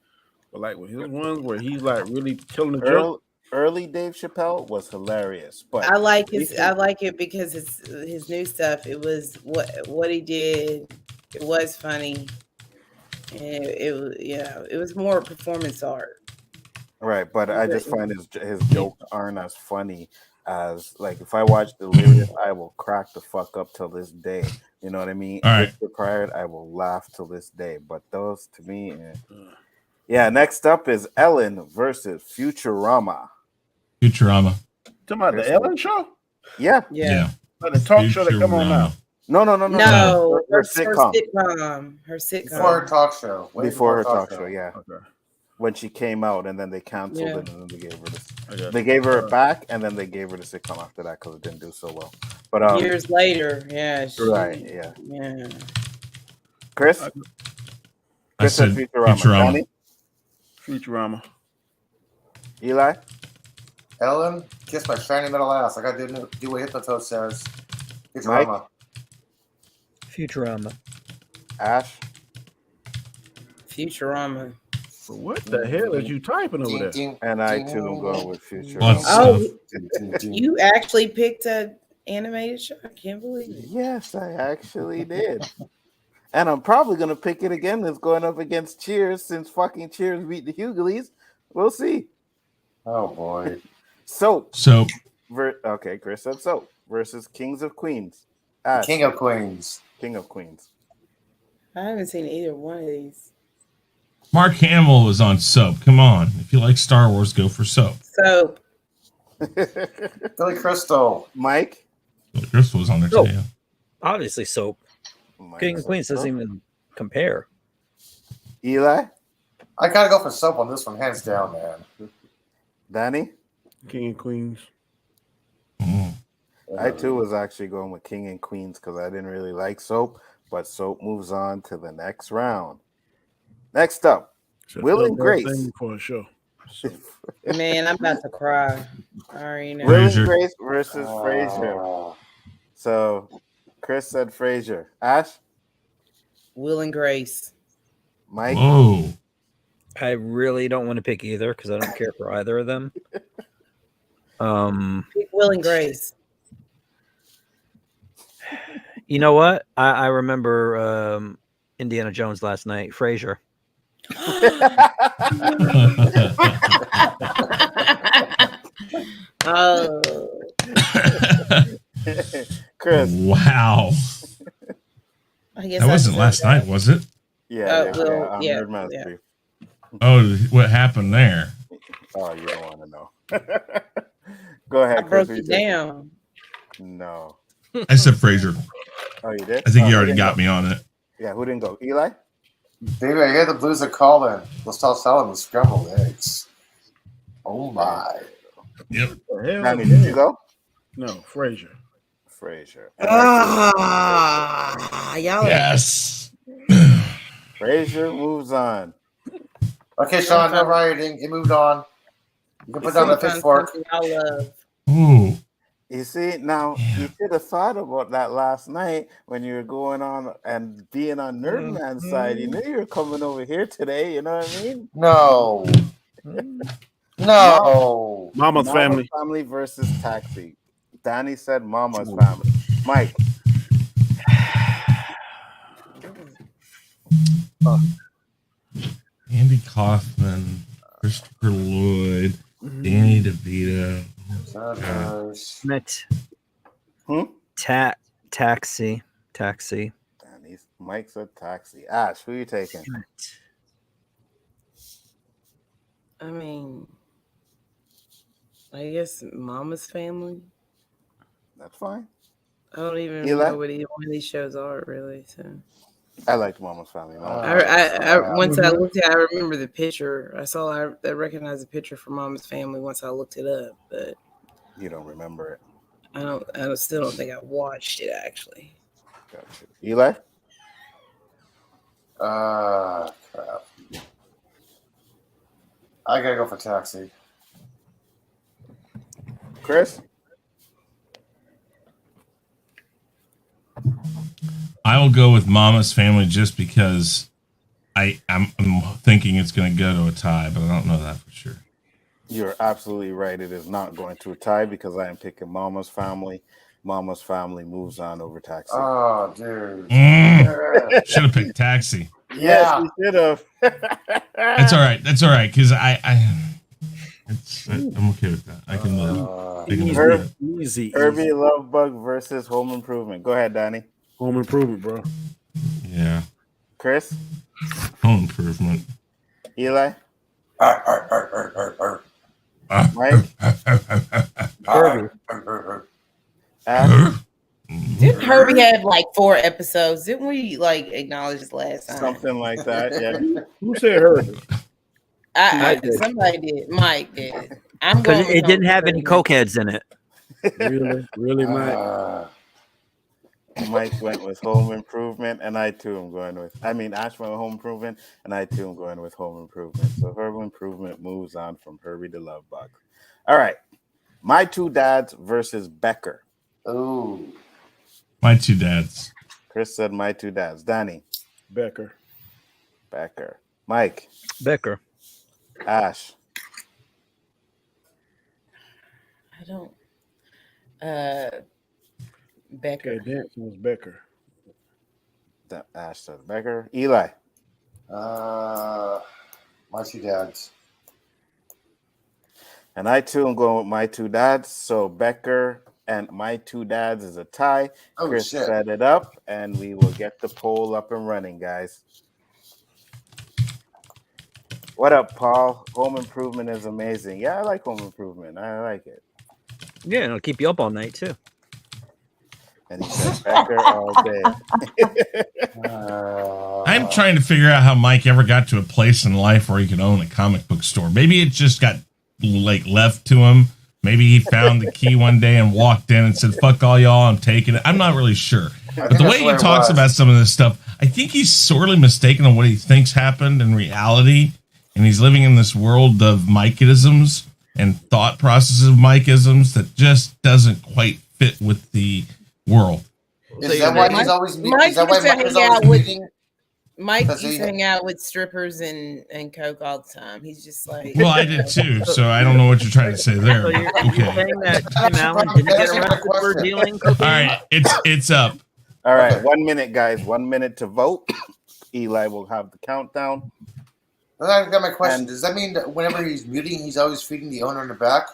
But like with his ones where he's like really telling the joke. Early Dave Chappelle was hilarious, but I like it because his new stuff. It was what he did. It was funny, and it was more performance art. Right, but I just find his jokes aren't as funny as like if I watch Delirious, I will crack the fuck up till this day. You know what I mean? All right. Required, I will laugh till this day. But those to me, yeah. Next up is Ellen versus Futurama. Futurama. Talking about the Ellen show? Yeah. Like the talk show that come on now. No. Her sitcom. Her sitcom. Before her talk show. Before her talk show, yeah. Okay. when she came out, and then they canceled Yeah. it, and then they gave her this. They gave her it back, and then they gave her the sitcom after that because it didn't do so well. But Years later, yeah. right, yeah. Yeah. Chris? I said Futurama. Johnny? Futurama. Eli? Ellen, kiss my shiny metal ass. I gotta do what Hypnotoad says. Futurama. Futurama. Ash? Futurama. What the hell is you typing over there? And I too am going with Futurama. Oh, you actually picked an animated show? I can't believe it. Yes, I actually did. And I'm probably going to pick it again. It's going up against Cheers since fucking Cheers beat the Hughleys. We'll see. Oh, boy. Soap. Okay, Chris said Soap versus Kings of Queens. Ash. King of Queens. King of Queens. I haven't seen either one of these. Mark Hamill was on Soap. Come on. If you like Star Wars, go for Soap. Soap. Billy Crystal. Mike? Billy Crystal was on there Soap. too. Yeah. Obviously, Soap. King of Queens doesn't even compare. Eli? I gotta go for Soap on this one, hands down, man. Danny? King and Queens. I too was actually going with King and Queens because I didn't really like Soap, but Soap moves on to the next round. Next up, Will and Grace. For a show. Man, I'm about to cry. I already know. Will and Grace versus Frasier. So, Chris said Frasier. Ash? Will and Grace. Mike? Whoa. I really don't want to pick either because I don't care for either of them. Pick Will and Grace. You know what? I remember Indiana Jones last night. Frasier. Oh. Chris. Wow. I guess That wasn't last night, was it? Yeah. Yeah. Oh, what happened there? Oh, you don't want to know. Go ahead. I broke Chris, it down. No. I said Frasier. Oh, you did? I think you already got me on it. Yeah, who didn't go? Eli? Baby, I hear the blues are calling. Let's start selling the scrambled eggs. Oh, my. Yep. Nanny, did you go? No, Frasier. Frasier. Y'all. Yes. Frasier moves on. Okay, Sean, no rioting. It moved on. You can put down the pitchfork. I love. Ooh. You see, now you should have thought about that last night when you were going on and being on Nerdman's side. You knew you were coming over here today. You know what I mean? No. No. Mama's Family. Family versus Taxi. Danny said Mama's Family. Mike. Andy Kaufman, Christopher Lloyd, Danny DeVito. Taxi. Danny's. Mike said Taxi. Ash, who are you taking? I mean, I guess Mama's Family. That's fine. I don't even Eli? know what either one of these shows are really. So I liked Mama's Family. once I looked at, I remember the picture. I recognized the picture from Mama's Family once I looked it up, but you don't remember it. I still don't think I watched it actually. Gotcha. Eli? Crap. I gotta go for Taxi. Chris? I will go with Mama's Family just because I'm thinking it's going to go to a tie, but I don't know that for sure. You're absolutely right. It is not going to a tie because I am picking Mama's Family. Mama's Family moves on over Taxi. Oh, dude. Should have picked Taxi. Yes, you should have. That's all right. That's all right because I'm okay with that. I can live. Easy. Herbie Lovebug versus Home Improvement. Go ahead, Danny. Home Improvement, bro. Yeah. Chris? Home Improvement. Eli? Mike? Herbie. Ash? Didn't Herbie have like 4 episodes? Didn't we like acknowledge this last time? Something like that, yeah. Who said Herbie? Somebody did. Mike did. I'm Because going with it didn't home have any improvement. cokeheads in it. Really, Mike. Mike went with Home Improvement, and I too am going with. I mean, Ash went with Home Improvement, and I too am going with Home Improvement. So Home Improvement moves on from Herbie the Love Bug. All right, My Two Dads versus Becker. Ooh, My Two Dads. Chris said My Two Dads. Danny. Becker. Mike. Becker. Ash. I don't. Becker. Okay, dancing was Becker. Ash says Becker. Eli. My Two Dads. And I too am going with My Two Dads. So Becker and My Two Dads is a tie. Oh, Chris shit. set it up, and we will get the poll up and running, guys. What up, Paul? Home Improvement is amazing. Yeah, I like Home Improvement. I like it. Yeah, it'll keep you up all night too. And he said Becker all day. I'm trying to figure out how Mike ever got to a place in life where he could own a comic book store. Maybe it just got like left to him. Maybe he found the key one day and walked in and said, "Fuck all y'all, I'm taking it." I'm not really sure. But the way he talks about some of this stuff, I think he's sorely mistaken on what he thinks happened in reality. And he's living in this world of Mikeisms and thought processes of Mikeisms that just doesn't quite fit with the world. Is that why he's always Mike meeting? Mike used to hang out with strippers and coke all the time. He's just like. Well, I did too, so I don't know what you're trying to say there. So you're Okay. saying that Tim Allen didn't get arrested for dealing cocaine? All right, it's up. All right, 1 minute, guys. 1 minute to vote. Eli will have the countdown. I got my question. Does that mean that whenever he's muting, he's always feeding the owner in the back?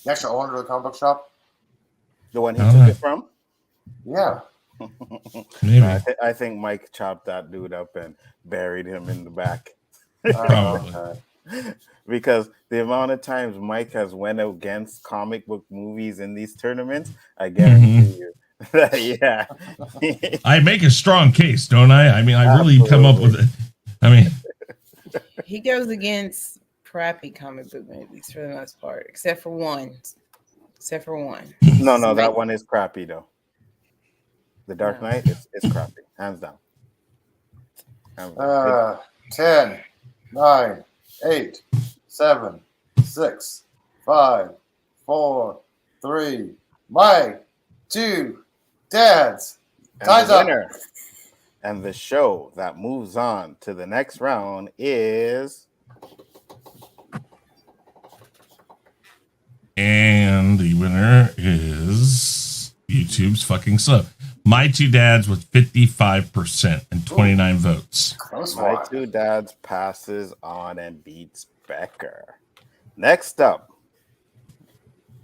The actual owner of the comic book shop? The one he took it from? Yeah. Maybe. I think Mike chopped that dude up and buried him in the back. Probably. Because the amount of times Mike has went against comic book movies in these tournaments, I guarantee you. Yeah. I make a strong case, don't I? I mean, I really come up with it. I mean, He goes against crappy comic book movies for the most part, except for one. No, that one is crappy though. The Dark Knight, it's crappy, hands down. 10, 9, 8, 7, 6, 5, 4, 3. My Two Dads. Time's up. And the show that moves on to the next round is. and the winner is YouTube's fucking slow. My Two Dads with 55% and 29 votes. My Two Dads passes on and beats Becker. Next up,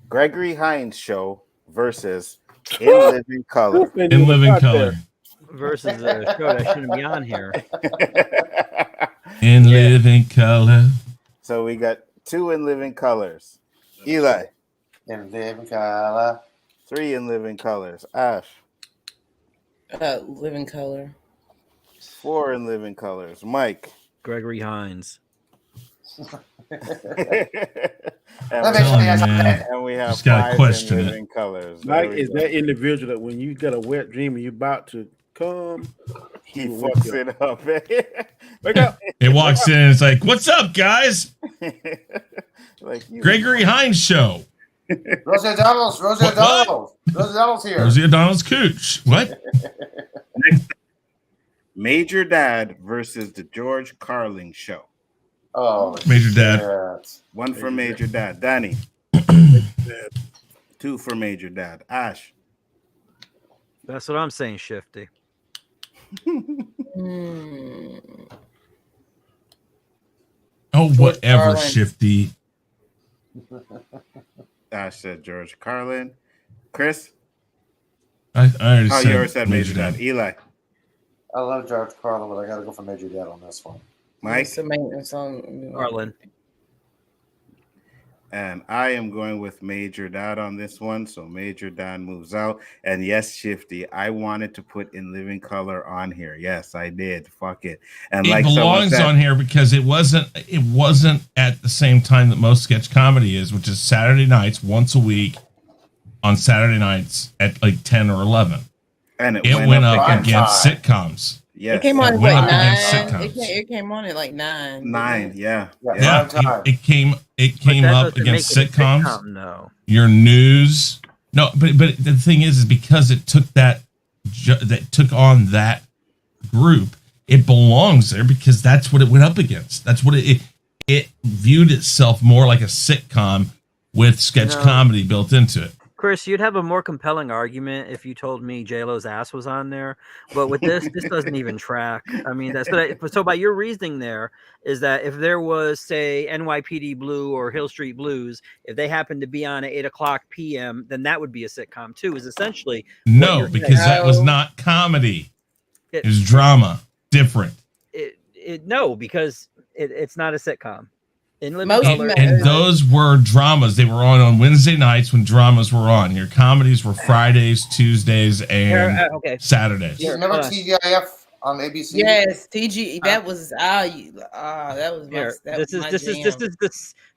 Gregory Heinz show versus In Living Color. In Living Color. Versus a show that shouldn't be on here. In Living Color. So we got 2 In Living Colors. Eli. In Living Color. 3 In Living Colors. Ash. Living Color. 4 In Living Colors. Mike. Gregory Heinz. and we have Just got 5 In Living Colors. Mike is that individual that when you got a wet dream and you're about to come, he fucks it up. Wake up. It walks in and it's like, "What's up, guys? Like Gregory Heinz show. Rosie O'Donnell's here. Rosie O'Donnell's cooch. What? Major Dad versus the George Carlin show. Oh, Major Dad. shit. 1 for Major Dad. Danny. 2 for Major Dad. Ash. That's what I'm saying, Shifty. Oh, whatever, Carlin. Shifty. Ash said George Carlin. Chris. I already said You already said Major Dad. Eli. I love George Carlin, but I gotta go for Major Dad on this one. Mike. It's a maintenance on Carlin. And I am going with Major Dad on this one. So Major Dad moves out. And yes, Shifty, I wanted to put In Living Color on here. Yes, I did. Fuck it. And it like belongs on here because it wasn't at the same time that most sketch comedy is, which is Saturday nights, once a week on Saturday nights at like 10 or 11. And it went up against sitcoms. Yes. It came on at went like up against 9. sitcoms. It came on at like 9. 9, yeah. It came up against sitcoms. Sitcom, no. Your news. No, but the thing is because it took that took on that group, it belongs there because that's what it went up against. That's what it viewed itself more like a sitcom with sketch comedy built into it. Chris, you'd have a more compelling argument if you told me J-Lo's ass was on there, but with this doesn't even track. I mean, so by your reasoning there is that if there was, say, NYPD Blue or Hill Street Blues, if they happened to be on at 8:00 p.m., then that would be a sitcom too. Is essentially no, because that was not comedy. It was drama, different. No, because it's not a sitcom. And those were dramas. They were on Wednesday nights when dramas were on. Your comedies were Fridays, Tuesdays, and Saturdays. You remember TGIF on ABC? Yes, TG. That was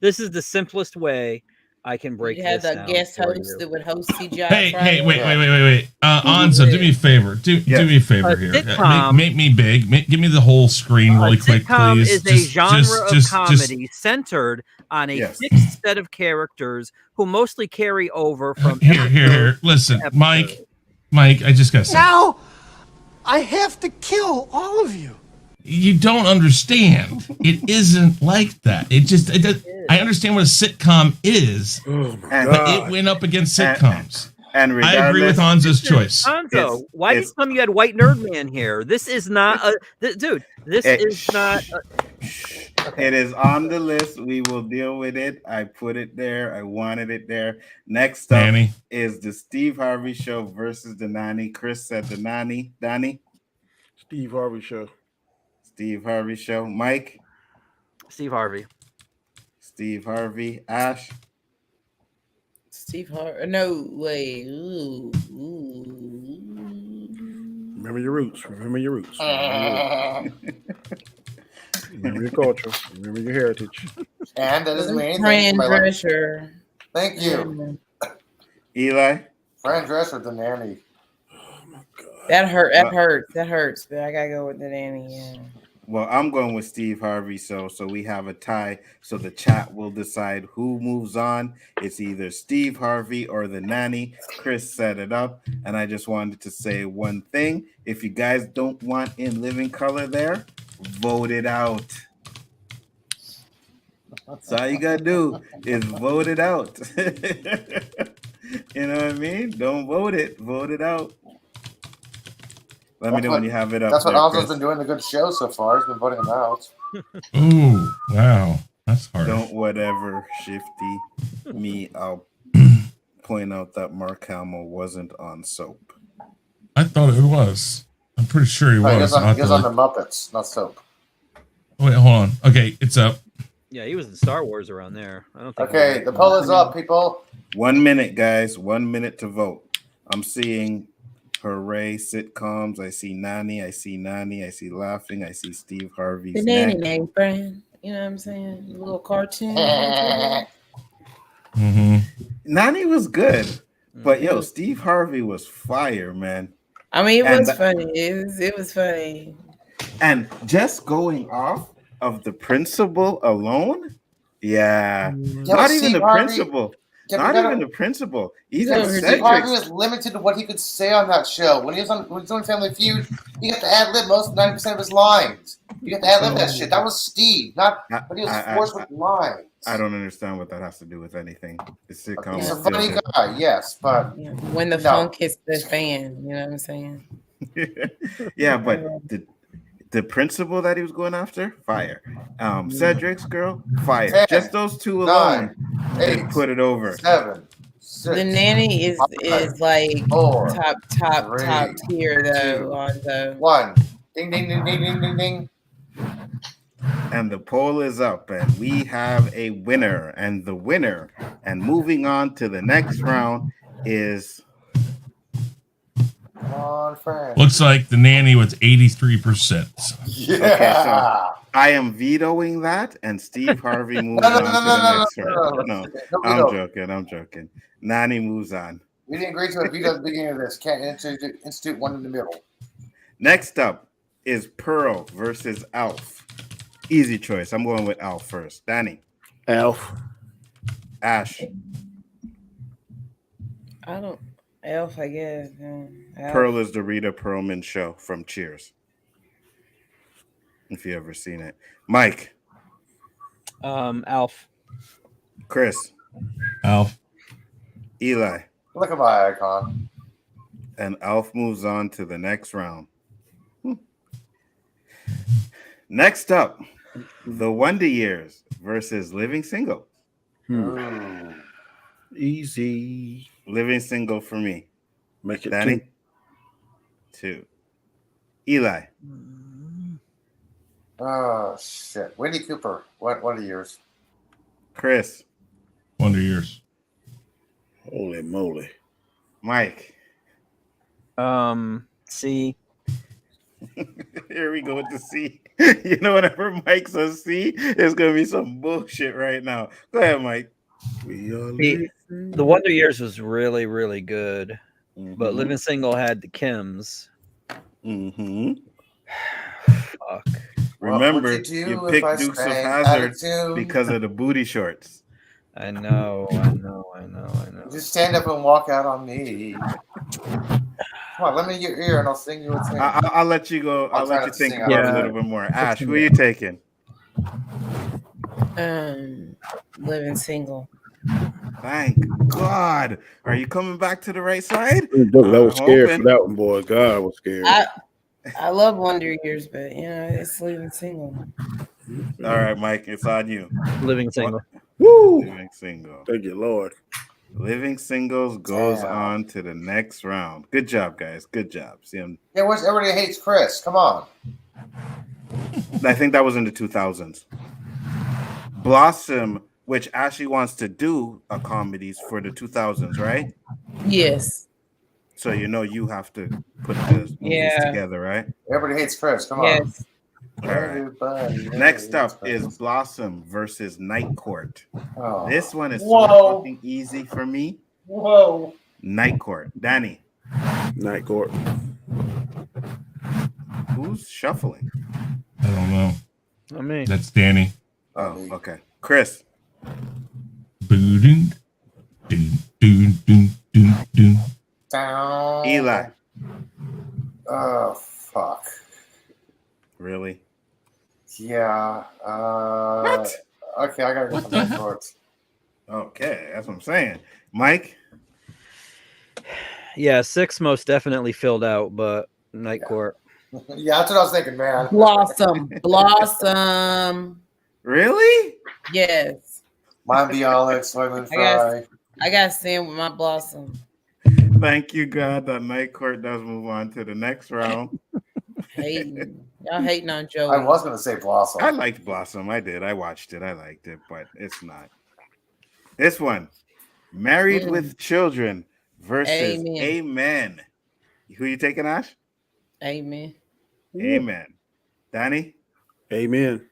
this is the simplest way I can break. You had a guest host that would host TGIF. Hey, wait. Anza, do me a favor. Do me a favor here. Make me big. Give me the whole screen really quick, please. Is a genre of comedy centered on a fixed set of characters who mostly carry over from here. Listen, Mike, I just gotta say. Now I have to kill all of you. You don't understand. It isn't like that. I understand what a sitcom is, but it went up against sitcoms. And I agree with Anza's choice. Anzo, why did you tell me you had White Nerd Man here? This is not dude. This is not. It is on the list. We will deal with it. I put it there. I wanted it there. Next up is the Steve Harvey Show versus the Nanny. Chris said the Nanny. Danny? Steve Harvey Show. Steve Harvey Show. Mike? Steve Harvey. Steve Harvey. Ash? Steve Harvey. No way. Remember your roots. Remember your culture. Remember your heritage. And that doesn't mean anything. Fran Drescher. Thank you. Eli? Fran Drescher, the Nanny. Oh my God. That hurts. But I gotta go with the Nanny. Yeah. Well, I'm going with Steve Harvey, so we have a tie. So the chat will decide who moves on. It's either Steve Harvey or the Nanny. Chris set it up, and I just wanted to say one thing. If you guys don't want In Living Color there, vote it out. That's all you gotta do is vote it out. You know what I mean? Don't vote it. Vote it out. Let me know when you have it up. That's what Alpha's been doing a good show so far. He's been voting them out. Ooh, wow. That's hard. Don't whatever, Shifty. Me, I'll point out that Mark Hamill wasn't on Soap. I thought it was. I'm pretty sure he was. He was on the Muppets, not Soap. Wait, hold on. Okay, it's up. Yeah, he was in Star Wars around there. I don't think. Okay, the poll is up, people. 1 minute, guys. 1 minute to vote. I'm seeing Hooray Sitcoms. I see Nanny. I see Laughing. I see Steve Harvey's the Nanny name brand. You know what I'm saying? A little cartoon. Nanny was good, but Steve Harvey was fire, man. I mean, it was funny. It was funny. And just going off of the principal alone, not even the principal. Not even the principal. Even Steve Harvey was limited to what he could say on that show. When he was doing Family Feud, he got to ad-lib 90% of his lines. You got to ad-lib that shit. That was Steve, but he was forced with lines. I don't understand what that has to do with anything. He's a funny guy, yes, but when the funk hits the fan, you know what I'm saying? Yeah, but the principal that he was going after, fire. Cedric's girl, fire. 10, just those two alone, 9, they put it over. 7, 6, the Nanny is 5, like 4, top tier though. 1. Ding ding ding ding ding ding ding. And the poll is up, and we have a winner. And the winner, and moving on to the next round, is... Come on, Frank. Looks like the nanny with 83%. Yeah. Okay, so I am vetoing that, and Steve Harvey moves on to the next round. No, I'm joking. Nanny moves on. We didn't agree to a veto at the beginning of this. Can't institute one in the middle. Next up is Pearl versus Alph. Easy choice. I'm going with Alph first. Danny. Alph. Ash. Alph, I guess. Alph. Pearl is the Rita Perlman show from Cheers. If you ever seen it. Mike. Alph. Chris. Alph. Eli. Look at my icon. And Alph moves on to the next round. Next up, The Wonder Years versus Living Single. Easy. Living Single for me. Make it Danny? 2. Eli. Oh, shit. Winnie Cooper. What are yours? Chris. Wonder Years. Holy moly. Mike. C. Here we go with the C. You know, whenever Mike says C, it's going to be some bullshit right now. Go ahead, Mike. The Wonder Years was really, really good. But Living Single had the Kims. Fuck. Remember, you picked Dukes of Hazzard because of the booty shorts. I know. Just stand up and walk out on me. Come on, let me get your ear and I'll sing you a thing. I'll let you go. I'll let you think about it a little bit more. Ash, who are you taking? Living Single. Thank God. Are you coming back to the right side? I was scared for that one, boy. God, I was scared. I love Wonder Years, but it's Living Single. All right, Mike, it's on you. Living Single. Woo! Living Single. Thank you, Lord. Living Singles goes on to the next round. Good job, guys. Good job. See him. Yeah, everybody hates Chris. Come on. I think that was in the 2000s. Blossom, which Ashley wants to do a comedies for the 2000s, right? Yes. So you have to put the movies together, right? Everybody hates Chris. Come on. Yes. All right. Next up is Blossom versus Night Court. Oh. This one is so fucking easy for me. Whoa. Night Court. Danny. Night Court. Who's shuffling? I don't know. Not me. That's Danny. Oh, okay. Chris. Boo-doo, doo-doo-doo-doo-doo. Eli. Oh, fuck. Really? Yeah. What? Okay, I gotta go for Night Court. Okay, that's what I'm saying. Mike? Yeah, 6 most definitely filled out, but Night Court. Yeah, that's what I was thinking, man. Blossom. Really? Yes. Mine be Alex, soybean fry. I got to stand with my Blossom. Thank you, God. That Night Court does move on to the next round. Y'all hating on Joey. I was going to say Blossom. I liked Blossom. I did. I watched it. I liked it, but it's not. This one, Married with Children versus Amen. Who you taking, Ash? Amen. Amen. Danny? Amen.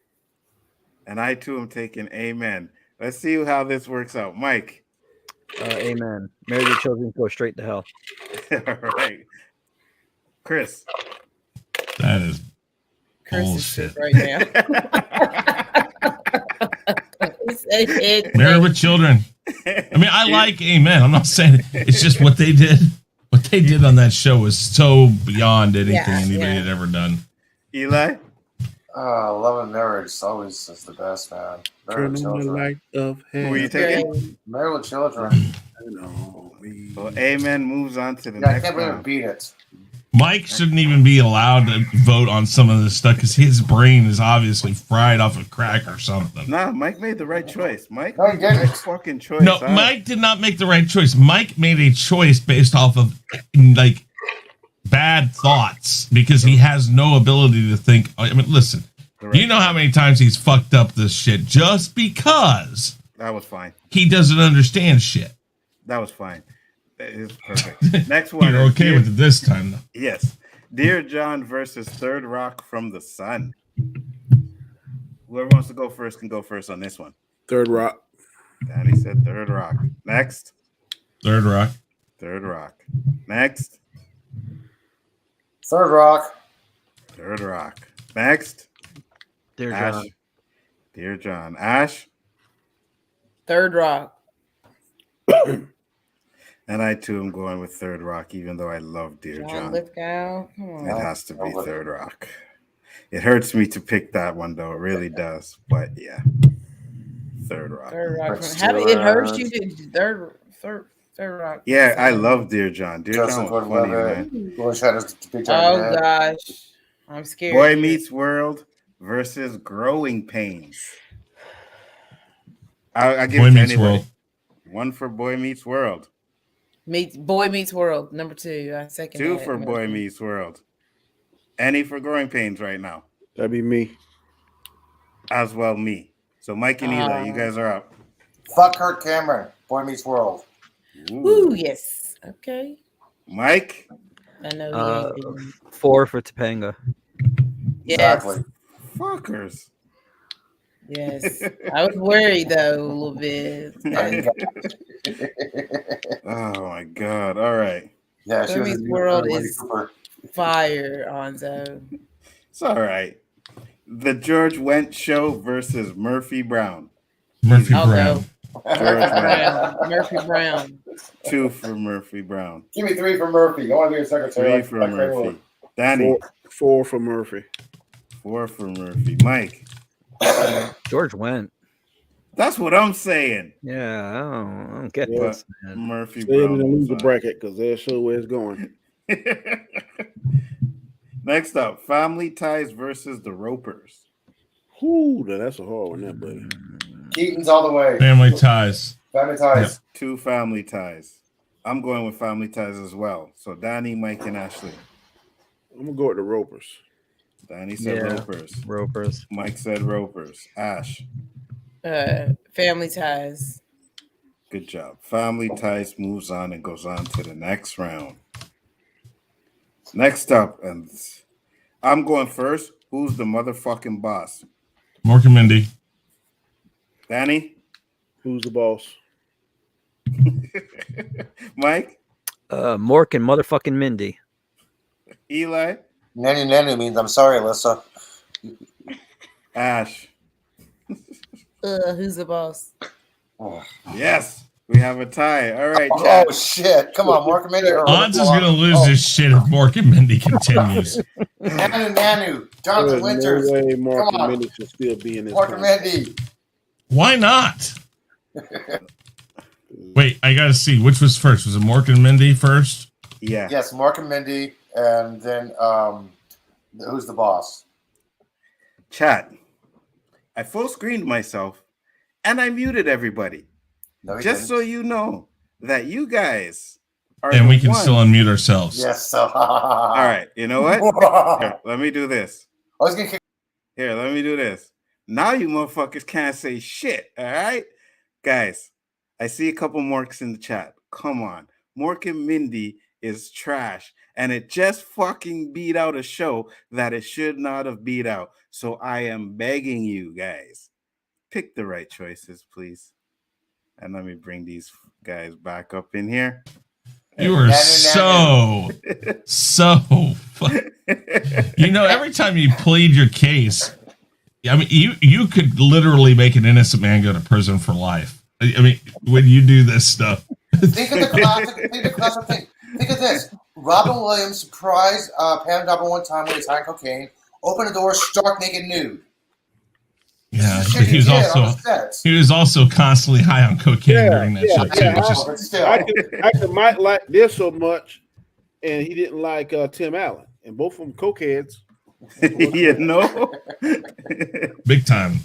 And I, too, am taking Amen. Let's see how this works out. Mike? Amen. Married with Children go straight to hell. All right. Chris? That is Chris bullshit. is right now. Married with Children. I mean, I like Amen. I'm not saying it's just what they did. What they did on that show was so beyond anything anybody had ever done. Eli? Love and Marriage always is the best, man. Married with Children. Light of Who are you taking? Married with Children. Well, Amen moves on to the I next can't believe round. it beat it. Mike shouldn't even be allowed to vote on some of this stuff because his brain is obviously fried off of crack or something. Nah, Mike made the right choice. Mike No, he made the right didn't. fucking choice. No, Mike did not make the right choice. Mike made a choice based off of like bad thoughts because he has no ability to think. I mean, listen, Correct. You know how many times he's fucked up this shit just because That was fine. he doesn't understand shit. That was fine. That is perfect. Next one. You're okay with it this time, though. Yes. Dear John versus Third Rock from the Sun. Whoever wants to go first can go first on this one. Third Rock. Danny said Third Rock. Next. Third Rock. Third Rock. Next. Third Rock. Third Rock. Next. Dear Ash. John. Dear John. Ash. Third Rock. And I too am going with Third Rock, even though I love Dear John. Lithgow. Come on. It has to be Third Rock. It hurts me to pick that one, though. It really does. But yeah, Third Rock. Third Rock. It hurts you to Third Rock. Yeah, I love Dear John. Dear Justin John was funny, man. Oh gosh, I'm scared. Boy Meets World versus Growing Pains. I'll give Boy it to Meets anybody. World. One for Boy Meets World. Boy Meets World, number 2. I second. Two that. for Boy Meets World. Any for Growing Pains right now. That'd be me. As well, me. So Mike and Eli, you guys are up. Fuck Kurt Cameron. Boy Meets World. Ooh, yes. Okay. Mike? I know. you ain't 4 for Topanga. Yes. Exactly. Fuckers. Yes. I was worried though a little bit. Oh my God. All right. Yeah, Boy Meets World is fire, Onzo. It's all right. The George Wendt Show versus Murphy Brown. Murphy I'll Brown. Murphy Brown. 2 for Murphy Brown. Give me 3 for Murphy. I want to be a secretary. 3 for Murphy. Danny. 4 for Murphy. 4 for Murphy. Mike. George Wendt. That's what I'm saying. Yeah, I don't get Yeah. this, man. Murphy Stay in Brown. the was loser on. bracket because they'll show where it's going. Next up, Family Ties versus the Ropers. Ooh, that's a hard one, that buddy. Keaton's all the way. Family Ties. Family Ties. 2 Family Ties. I'm going with Family Ties as well. So Danny, Mike, and Ashley. I'm gonna go with the Ropers. Danny said Yeah. Ropers. Ropers. Mike said Ropers. Ash. Family Ties. Good job. Family Ties moves on and goes on to the next round. Next up, and I'm going first. Who's the motherfucking boss? Mork and Mindy. Danny? Who's the boss? Mike? Mork and motherfucking Mindy. Eli? Nanny means I'm sorry, Alyssa. Ash? Who's the boss? Oh, Yes, we have a tie. All right, oh chat. shit. Come on, Mark and Mindy. Odds is going to lose this shit if Mork and Mindy continues. Nanu. Jonathan There's Winters. no way Mark Come and on. Mindy should still be in this. Mark and Mindy. Why not? Wait, I got to see. Which was first? Was it Mork and Mindy first? Yeah. Yes, Mark and Mindy. And then who's the boss? Chat. I full screened myself and I muted everybody. No, he Just didn't. so you know that you guys are And the we can ones- still unmute ourselves. Yes. All right, you know what? Here, let me do this. I was gonna kick. Here, let me do this. Now you motherfuckers can't say shit, all right? Guys, I see a couple Morks in the chat. Come on. Mork and Mindy is trash, and it just fucking beat out a show that it should not have beat out. So I am begging you guys, pick the right choices, please. And let me bring these guys back up in here. You are so. You know, every time you plead your case, I mean, you could literally make an innocent man go to prison for life. I mean, when you do this stuff. Think of the classic thing. Think of this. Robin Williams surprised Pam Dubber one time when he was high on cocaine, opened the door, stark naked nude. Yeah, Shit he was did on the also sets. he was also constantly high on cocaine during that show too. Which is, But still. I could Mike like this so much, and he didn't like Tim Allen, and both of them cokeheads. You know? big time.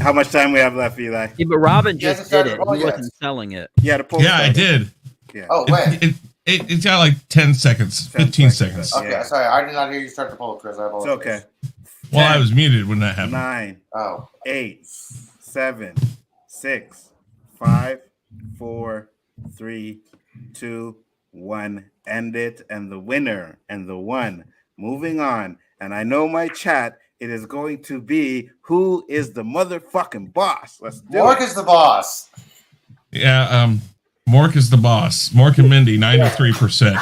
How much time we have left, Eli? Yeah, but Robin He hasn't just did started it. at all He yet. wasn't selling it. Yeah, the poll Yeah, I started. did. Yeah. Oh, when? It's got like 10 seconds, 10 15 seconds. seconds. Okay, Yeah. sorry. I did not hear you start the poll, Chris. I It's apologize. okay. Well, 10, I was muted when that happened. 9, Oh. 8, 7, 6, 5, 4, 3, 2, 1. End it. And the winner and the one. Moving on. And I know my chat, it is going to be who is the motherfucking boss. Let's do Mork it. is the boss. Yeah, Mork is the boss. Mork and Mindy, 93%.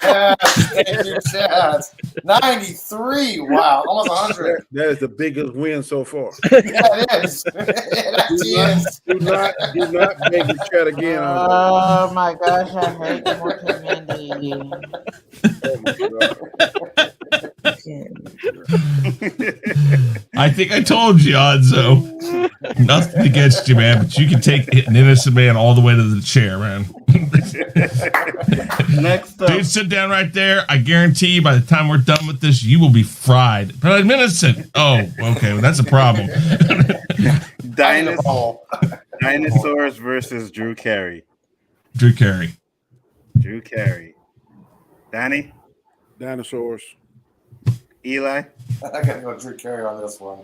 Yes, thank you, Chad. 93. Wow, almost 100. That is the biggest win so far. Yeah, it is. It actually is. Do not beg the chat again. Oh my gosh, I hate Mork and Mindy. I think I told you, Onzo. Nothing against you, man, but you can take an innocent man all the way to the chair, man. Next up. Dude, sit down right there. I guarantee you by the time we're done with this, you will be fried. But I'm innocent. Oh, okay. Well, that's a problem. Dinosaurs versus Drew Carey. Drew Carey. Drew Carey. Danny? Dinosaurs. Eli? I gotta go Drew Carey on this one.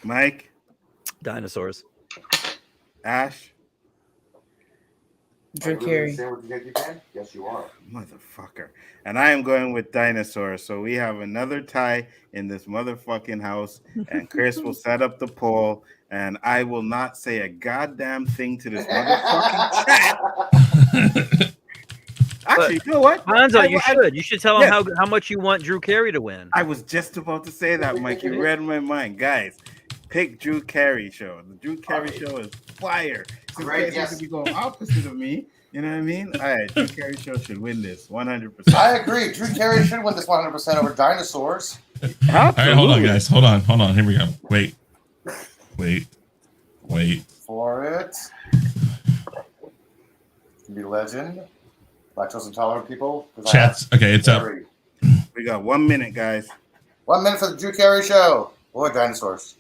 Mike? Dinosaurs. Ash? Drew Carey. Yes, you are. Motherfucker. And I am going with dinosaurs. So we have another tie in this motherfucking house. And Chris will set up the poll. And I will not say a goddamn thing to this motherfucking chat. Actually, you know what? Hanzo, you should. You should tell him how much you want Drew Carey to win. I was just about to say that, Mike. You read my mind. Guys, pick Drew Carey show. The Drew Carey show is fire. So Great, you guys yes. be going opposite of me. You know what I mean? All right, Drew Carey show should win this 100%. I agree. Drew Carey should win this 100% over dinosaurs. All right, hold on, guys. Hold on. Here we go. Wait. For it. Be legend. Lactose intolerant people. Chats. Okay, it's up. We got 1 minute, guys. 1 minute for the Drew Carey show. Or dinosaurs.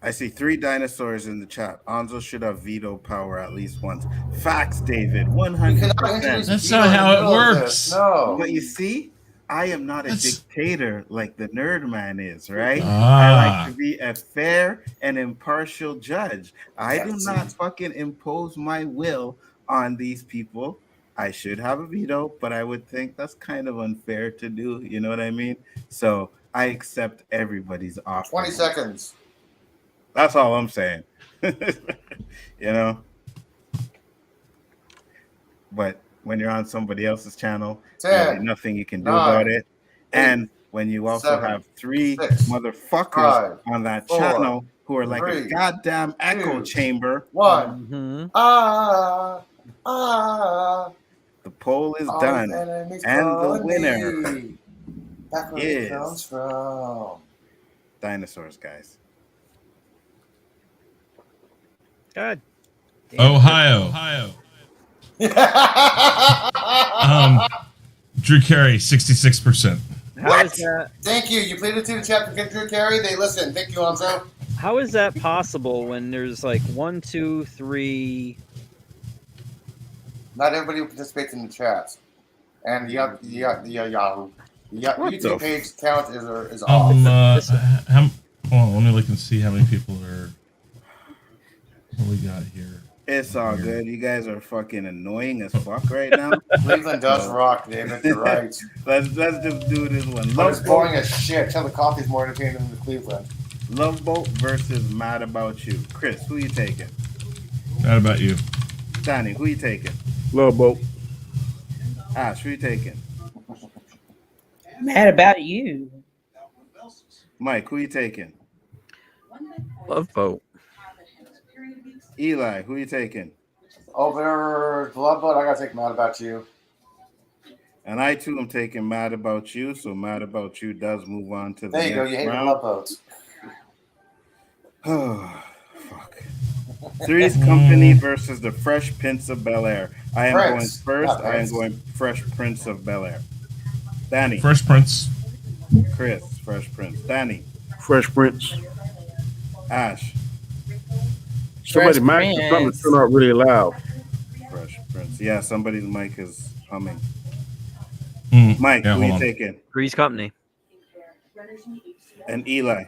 I see 3 dinosaurs in the chat. Onzo should have veto power at least once. Facts, David. 100%. That's not how it works. No. But you see, I am not a dictator like the nerd man is, right? Ah. I like to be a fair and impartial judge. I do not fucking impose my will on these people. I should have a veto, but I would think that's kind of unfair to do. You know what I mean? So I accept everybody's offer. 20 seconds. That's all I'm saying. You know? But when you're on somebody else's channel, there's nothing you can do about it. And when you also have 3 motherfuckers on that channel who are like a goddamn echo chamber. 1. The poll is done. And the winner is comes from dinosaurs, guys. God. Ohio. Drew Carey, 66%. How is that? Thank you. You pleaded to the chat to get Drew Carey. They listen. Thank you, Onzo. How is that possible when there's like 1, 2, 3? Not everybody who participates in the chats. And the Yahoo. The YouTube page count is off. Let me look and see how many people are. What we got here? It's all good. You guys are fucking annoying as fuck right now. Cleveland does rock, David. You're right. Let's just do this one. But it's boring as shit. Tell the coffee's more entertaining than the Cleveland. Love Boat versus Mad About You. Chris, who you taking? Mad About You. Danny, who you taking? Love Boat. Ash, who you taking? Mad About You. Mike, who you taking? Love Boat. Eli, who you taking? Over the Love Boat, I gotta take Mad About You. And I too am taking Mad About You, so Mad About You does move on to the There you go. next You hate the round. Love Boats. Oh, fuck. Three's Company versus the Fresh Prince of Bel-Air. I am going first. I am going Fresh Prince of Bel-Air. Danny. Fresh Prince. Chris, Fresh Prince. Danny. Fresh Prince. Ash. Somebody mic is something to turn out really loud. Fresh Prince. Yeah, somebody's mic is humming. Mm, Mike, yeah, who hold you on. taking? Three's Company. And Eli.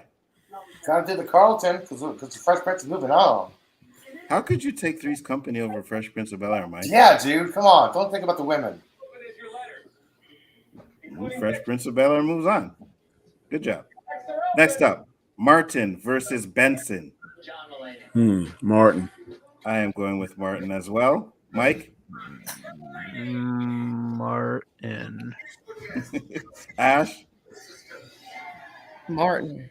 Gotta do the Carlton because the Fresh Prince is moving on. How could you take Three's Company over Fresh Prince of Bel-Air, Mike? Yeah, dude. Come on. Don't think about the women. Fresh Prince of Bel-Air moves on. Good job. Next up, Martin versus Benson. Martin. I am going with Martin as well. Mike? Martin. Ash? Martin.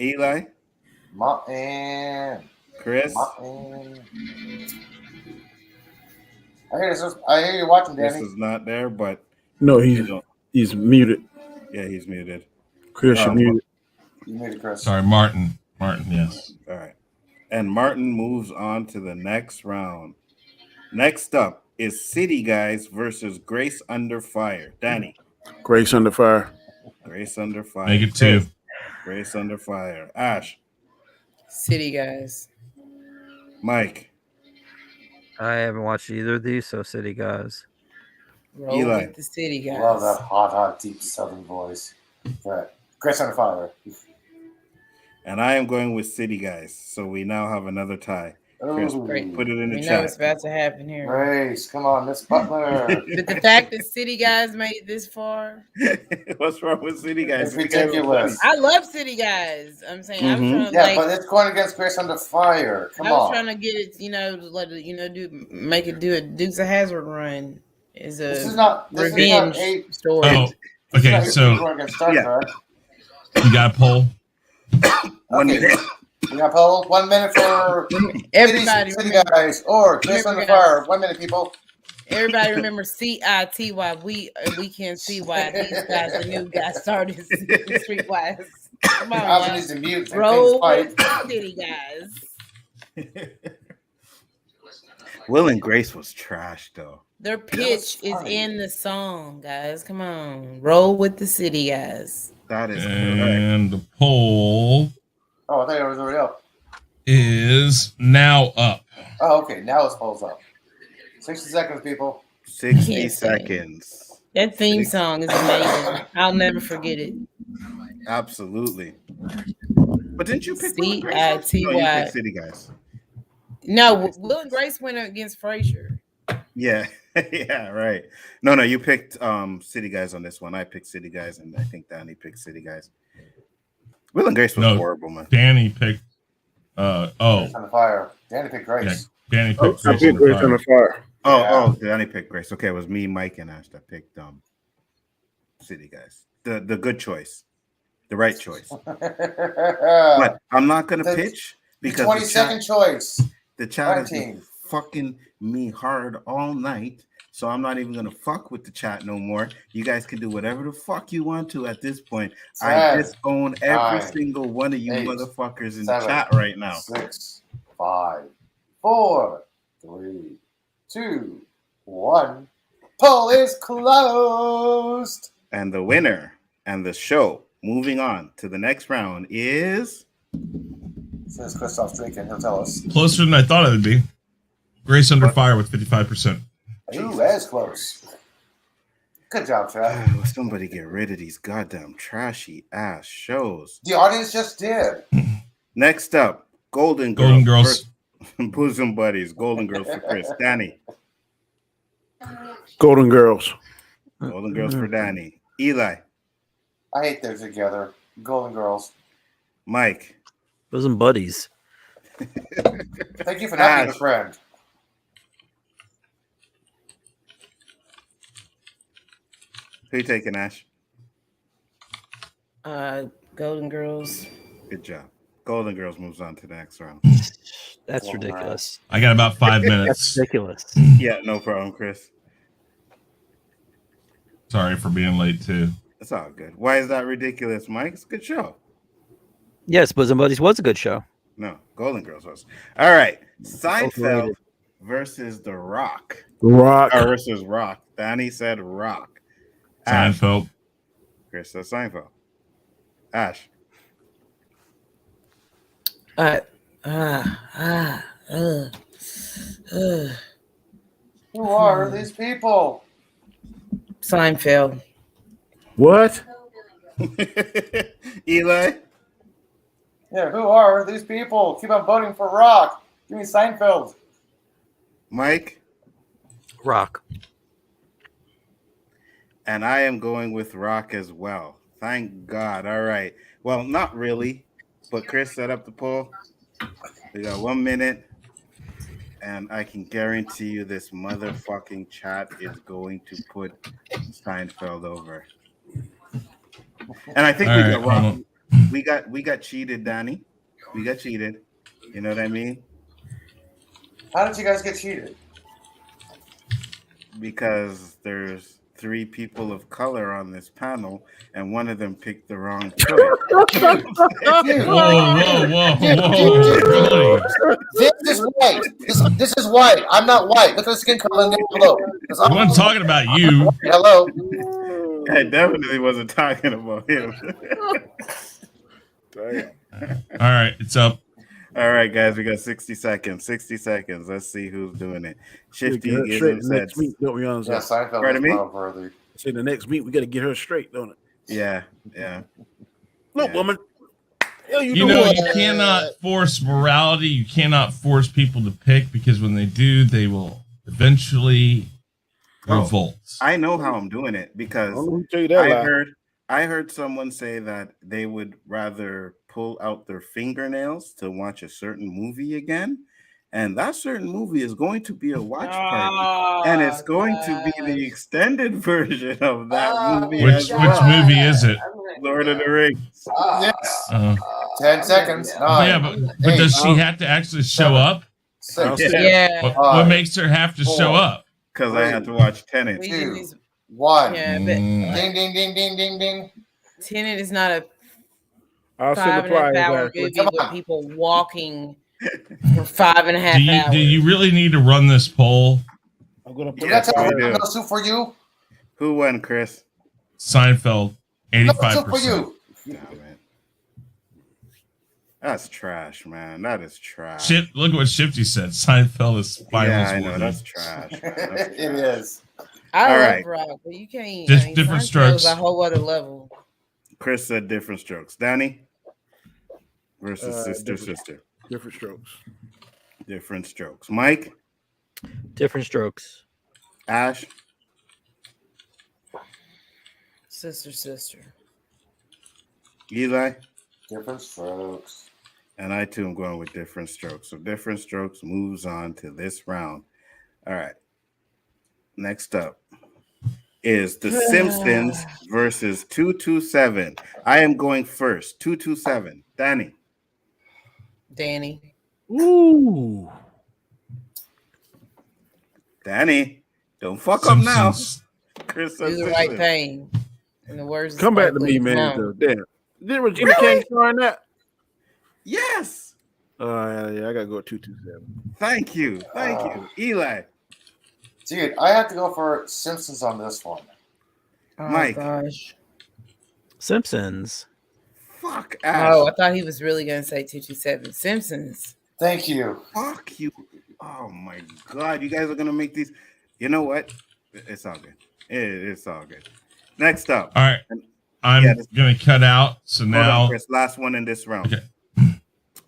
Eli? Martin. Chris? Martin. I hear you watching, Danny. Chris is not there, but No, he's muted. yeah, he's muted. Chris, you're muted. You muted Chris. Sorry, Martin. Martin, yes. All right. And Martin moves on to the next round. Next up is City Guys versus Grace Under Fire. Danny. Grace Under Fire. Grace Under Fire. Make it 2. Grace Under Fire. Ash. City Guys. Mike. I haven't watched either of these, so City Guys. Roll Eli. with the City Guys. Love that hot, deep Southern voice. Right. Grace Under Fire. And I am going with City Guys. So we now have another tie. Chris, Great. put it in the We know chat. what's about to happen here. Grace, come on, Miss Butler. But the fact that City Guys made it this far, What's wrong with City Guys? It's ridiculous. I love City Guys. I'm saying I'm trying to Yeah, but it's going against Grace Under Fire. Come I was on. trying to get it, make it do a Dukes of Hazzard run. Is a This is not revenge story. Oh, okay. So going against Star Trek. you got a poll. 1 minute. We got poll. 1 minute for Everybody City remember- Guys or Grace remember, Under Fire. 1 minute, people. Everybody remember CITY. We can't see why these guys, the new guys, started Streetwise. Come on, Alph y'all. needs to mute. and Roll things with fight. the City Guys. Will and Grace was trash, though. Their pitch is in the song, guys. Come on. Roll with the City Guys. That is correct. And the poll Oh, I thought it was already up. is now up. Oh, okay. Now it's polls up. 60 seconds, people. 60 Can't say. seconds. That theme song is amazing. I'll never forget it. Absolutely. But didn't you pick Will and Grace? No, you CITY. picked City Guys. No, Will and Grace went against Frasier. Yeah. Yeah, right. No, you picked City Guys on this one. I picked City Guys, and I think Danny picked City Guys. Will and Grace was horrible, man. Danny picked Grace Under Fire. Danny picked Grace. Yeah, Danny picked I picked Grace Under Fire. Danny picked Grace. Okay, it was me, Mike, and Ash that picked City Guys. The good choice. The right choice. But I'm not gonna pitch because 22nd choice. the chat has 19. been fucking me hard all night. So I'm not even gonna fuck with the chat no more. You guys can do whatever the fuck you want to at this point. I disown every single one of you motherfuckers in the chat right now. 6, 5, 4, 3, 2, 1. Poll is closed. And the winner and the show moving on to the next round is Since Christoph's drinking, he'll tell us. Closer than I thought it would be. Grace Under Fire with 55%. Ooh, that's close. Good job, Chad. Somebody get rid of these goddamn trashy ass shows. The audience just did. Next up, Golden Girls. Bosom Buddies. Golden Girls for Chris. Danny. Golden Girls. Golden Girls for Danny. Eli. I hate they're together. Golden Girls. Mike. Bosom Buddies. Thank you for not being a friend. Who you taking, Ash? Golden Girls. Good job. Golden Girls moves on to the next round. That's ridiculous. I got about 5 minutes. That's ridiculous. Yeah, no problem, Chris. Sorry for being late, too. It's all good. Why is that ridiculous, Mike? It's a good show. Yes, Bosom Buddies was a good show. No, Golden Girls was. All right. Seinfeld versus The Rock. Rock. Versus Rock. Danny said Rock. Seinfeld. Chris said Seinfeld. Ash. Who are these people? Seinfeld. What? Eli? Yeah, who are these people? Keep on voting for Rock. Give me Seinfeld. Mike? Rock. And I am going with Rock as well. Thank God. All right. Well, not really, but Chris set up the poll. We got 1 minute, and I can guarantee you this motherfucking chat is going to put Seinfeld over. And I think All we right, got Rock. We got cheated, Danny. We got cheated. You know what I mean? How did you guys get cheated? Because there's 3 people of color on this panel, and one of them picked the wrong choice. Whoa. This is white. This is white. I'm not white. Look at the skin color down below. I wasn't talking about you. Hello. I definitely wasn't talking about him. All right, it's up. All right, guys, we got 60 seconds. 60 seconds. Let's see who's doing it. Shifty is is next meet, don't we? On Yeah, Seinfeld Pardon me? worthy. say the next meet we got to get her straight, don't it? Yeah. Look, woman. Hell You know, you cannot force morality. You cannot force people to pick, because when they do, they will eventually revolt. I know how I'm doing it, because I heard someone say that they would rather pull out their fingernails to watch a certain movie again, and that certain movie is going to be a watch party, and it's going to be the extended version of that movie. Which movie is it? Lord of the Rings. Yes. 10 seconds. Yeah, but does she have to actually show up? Yeah. What makes her have to show up? Because I had to watch Tenet. 2, 1. Yeah, but Ding, ding, ding, ding, ding, ding. Tenet is not a I'll send the 5.5 hour movie with people walking for 5.5 hours. Do you really need to run this poll? I'm gonna put Did I tell you no soup for you? Who won, Chris? Seinfeld, 85%. No soup for you. Damn it. That's trash, man. That is trash. Look at what Shifty said. Seinfeld is finals. Yeah, I know. That's trash. It is. I All love right. Rock, but you can't. Different Seinfeld's strokes. a whole other level. Chris said different strokes. Danny versus sister. Different strokes. Different strokes. Mike. Different strokes. Ash. Sister. Eli. Different strokes. And I too am going with different strokes. So different strokes moves on to this round. All right. Next up is The Simpsons versus 227. I am going first. 227. Danny. Ooh. Danny, don't fuck up now. Simpsons. Chris Do the right thing. In the words of Come back to Spike me, Lee. man. No. Damn. Did Regina King sign that? Yes. Yeah, I gotta go with 227. Thank you. Eli. Dude, I have to go for Simpsons on this one. Oh, Mike. gosh. Simpsons. Fuck Ash. Oh, I thought he was really going to say 227. Simpsons. Thank you. Fuck you. Oh my God. You guys are gonna make these. You know what? It's all good. It's all good. Next up. All right. I'm going to cut out. So Hold now. on, Chris. Last one in this round. Okay.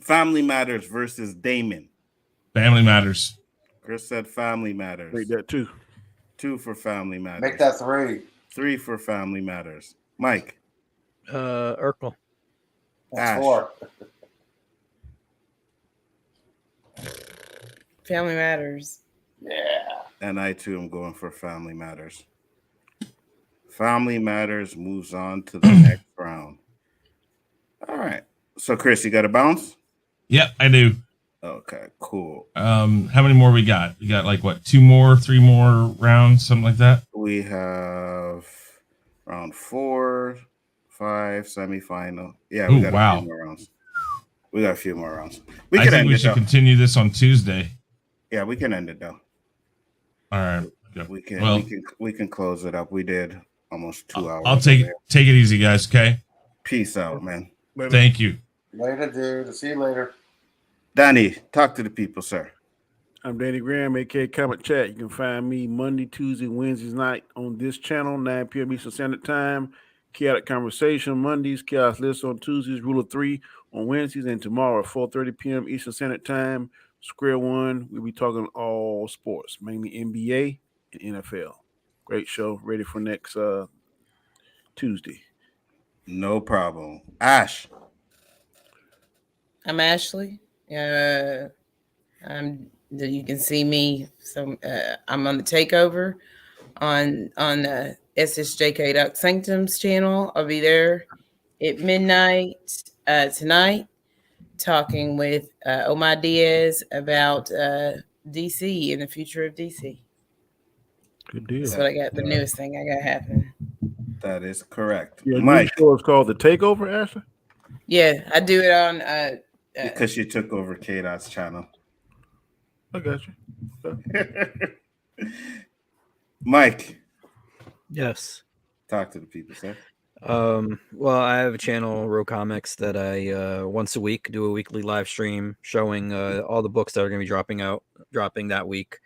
Family Matters versus Damon. Family Matters. Chris said Family Matters. Make that 2. 2 for Family Matters. Make that 3. 3 for Family Matters. Mike. Urkel. That's Ash. 4. Family Matters. Yeah. And I too am going for Family Matters. Family Matters moves on to the next round. All right. So, Chris, you got a bounce? Yep, I do. Okay, cool. How many more we got? We got like what, 2 more, 3 more rounds, something like that? We have round 4, 5, semifinal. Yeah, we Ooh, got wow. a few more rounds. We got a few more rounds. I think we should continue this on Tuesday. Yeah, we can end it though. All right. We can. Well, we can close it up. We did almost 2 hours. I'll take it easy, guys. Okay. Peace out, man. Thank you. Later, dude. See you later. Danny, talk to the people, sir. I'm Danny Graham, aka Comment Chat. You can find me Monday, Tuesday, Wednesdays night on this channel, 9 p.m. Eastern Standard Time. Chaotic Conversation Mondays, Chaos List on Tuesdays, Rule of 3 on Wednesdays, and tomorrow at 4:30 p.m. Eastern Standard Time, Square One. We'll be talking all sports, mainly NBA and NFL. Great show. Ready for next Tuesday. No problem. Ash. I'm Ashley. You can see me. So I'm on the Takeover on SSJK Duck Sanctum's channel. I'll be there at midnight tonight, talking with Omar Diaz about DC and the future of DC. Good deal. That's what I got. The newest thing I got happening. That is correct. Your Mike. new show is called The Takeover, Ashley? Yeah, I do it on because you took over K-Dot's channel. I got you. Mike. Yes. Talk to the people, sir. Well, I have a channel, Row Comics, that I once a week do a weekly live stream showing all the books that are going to be dropping that week,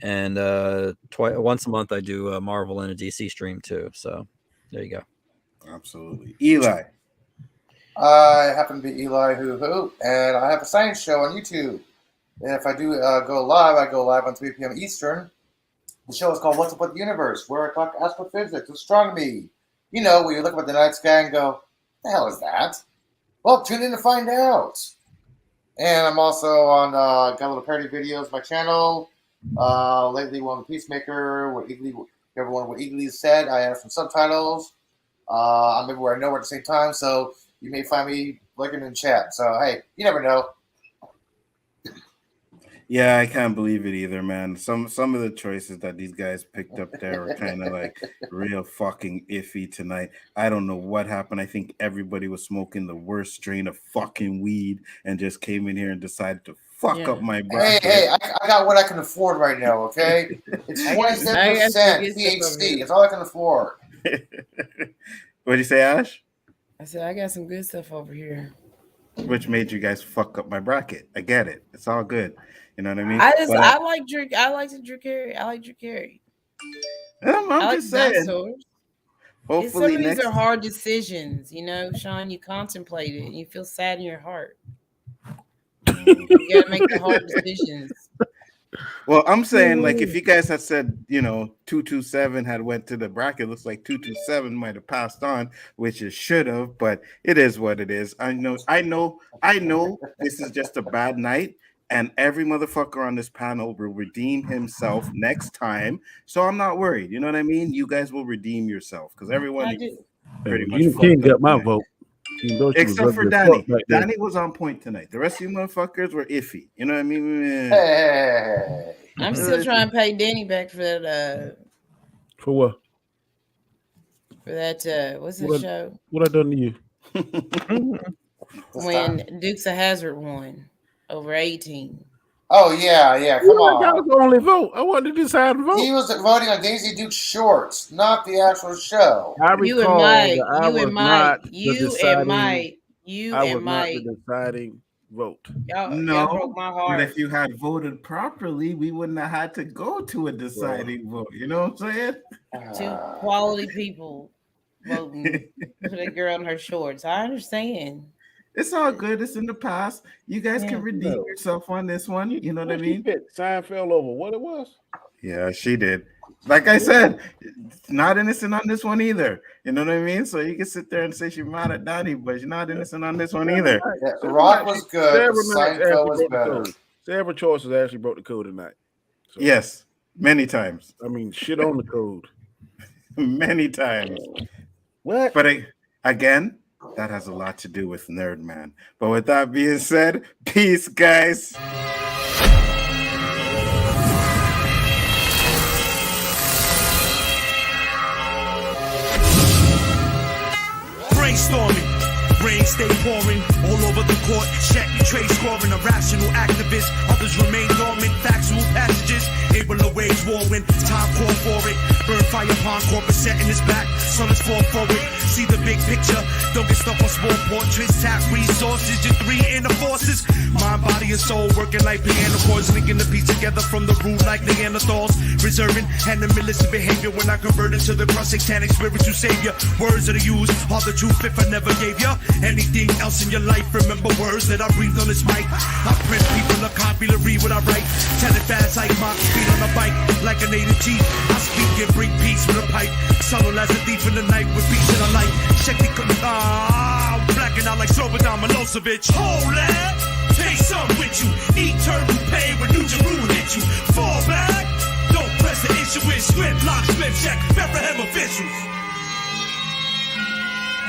and once a month I do a Marvel and a DC stream too. So there you go. Absolutely. Eli. I happen to be Eli Hoo, and I have a science show on YouTube. And if I do go live, I go live on 3 p.m. Eastern. The show is called What's Up with the Universe, where I talk astrophysics, astronomy. You know, where you look up at the night sky and go, the hell is that? Well, tune in to find out. And I'm also on, got a little parody videos, my channel. Lately, one with Peacemaker, everyone what Eagly said. I have some subtitles. I'm everywhere, nowhere at the same time, so you may find me lurking in chat. So, hey, you never know. Yeah, I can't believe it either, man. Some of the choices that these guys picked up there were kind of like real fucking iffy tonight. I don't know what happened. I think everybody was smoking the worst strain of fucking weed and just came in here and decided to fuck up my bracket. Hey, I got what I can afford right now, okay? It's 27% THC. It's all I can afford. What'd you say, Ash? I said, I got some good stuff over here. Which made you guys fuck up my bracket. I get it. It's all good. You know what I mean? I like Drew Carey. I like Drew Carey. I'm just saying. Dinosaurs. Hopefully some of these are hard decisions, you know, Sean. You contemplate it and you feel sad in your heart. You gotta make the hard decisions. Well, I'm saying, like, if you guys had said, 227 had went to the bracket, looks like 227 might have passed on, which it should have, but it is what it is. I know this is just a bad night, and every motherfucker on this panel will redeem himself next time. So I'm not worried. You know what I mean? You guys will redeem yourself because everyone pretty much. You can't get my vote. Except for Danny. Danny was on point tonight. The rest of you motherfuckers were iffy. You know what I mean? Hey. I'm still trying to pay Danny back for that. For what? For that, what's the show? What I done to you? When Dukes of Hazzard won over 18. Oh, yeah. Come on. That was the only vote. I wanted to decide to vote. He was voting on Daisy Duke's shorts, not the actual show. I recall You and Mike. I was not the deciding vote. Y'all broke my heart. But if you had voted properly, we wouldn't have had to go to a deciding vote. You know what I'm saying? Two quality people voting for the girl in her shorts. I understand. It's all good. It's in the past. You guys can redeem yourself on this one. You know what I mean? Seinfeld over what it was? Yeah, she did. Like I said, not innocent on this one either. You know what I mean? So you can sit there and say she's mad at Danny, but she's not innocent on this one either. Yeah, Rock was good. Seinfeld was better. Several choices actually broke the code tonight. So, yes, many times. I mean, shit on the code. Many times. What? But again, that has a lot to do with Nerd Man. But with that being said, peace, guys. Brainstorming, rain stay pouring all over the court. Check your trade scoring, a rational activist. Others remain dormant, factual passages able to wage war when time call for it. Burn fire upon corporate set in his back. So let's fall forward, see the big picture. Don't get stuck on small portraits. Tap resources, your three inner forces. Mind, body, and soul working like piano chords, linking the piece together from the root like Neanderthals. Reserving animalistic behavior when I convert into the cross satanic spiritual savior. Words that I use are the truth if I never gave ya anything else in your life. Remember words that I breathe on this mic. I print people a copy to read what I write. Tell it fast like Mark speed on a bike. Like a native chief, I speak and bring peace with a pipe. Subtle as a thief in the night with peace in the light. Check the I'm blacking out like Slobodan Milosevic. Hold that, take some with you. Eternal pain when New Jerusalem hit you. Fall back, don't press the issue with script, lock, script, check, Bethlehem officials.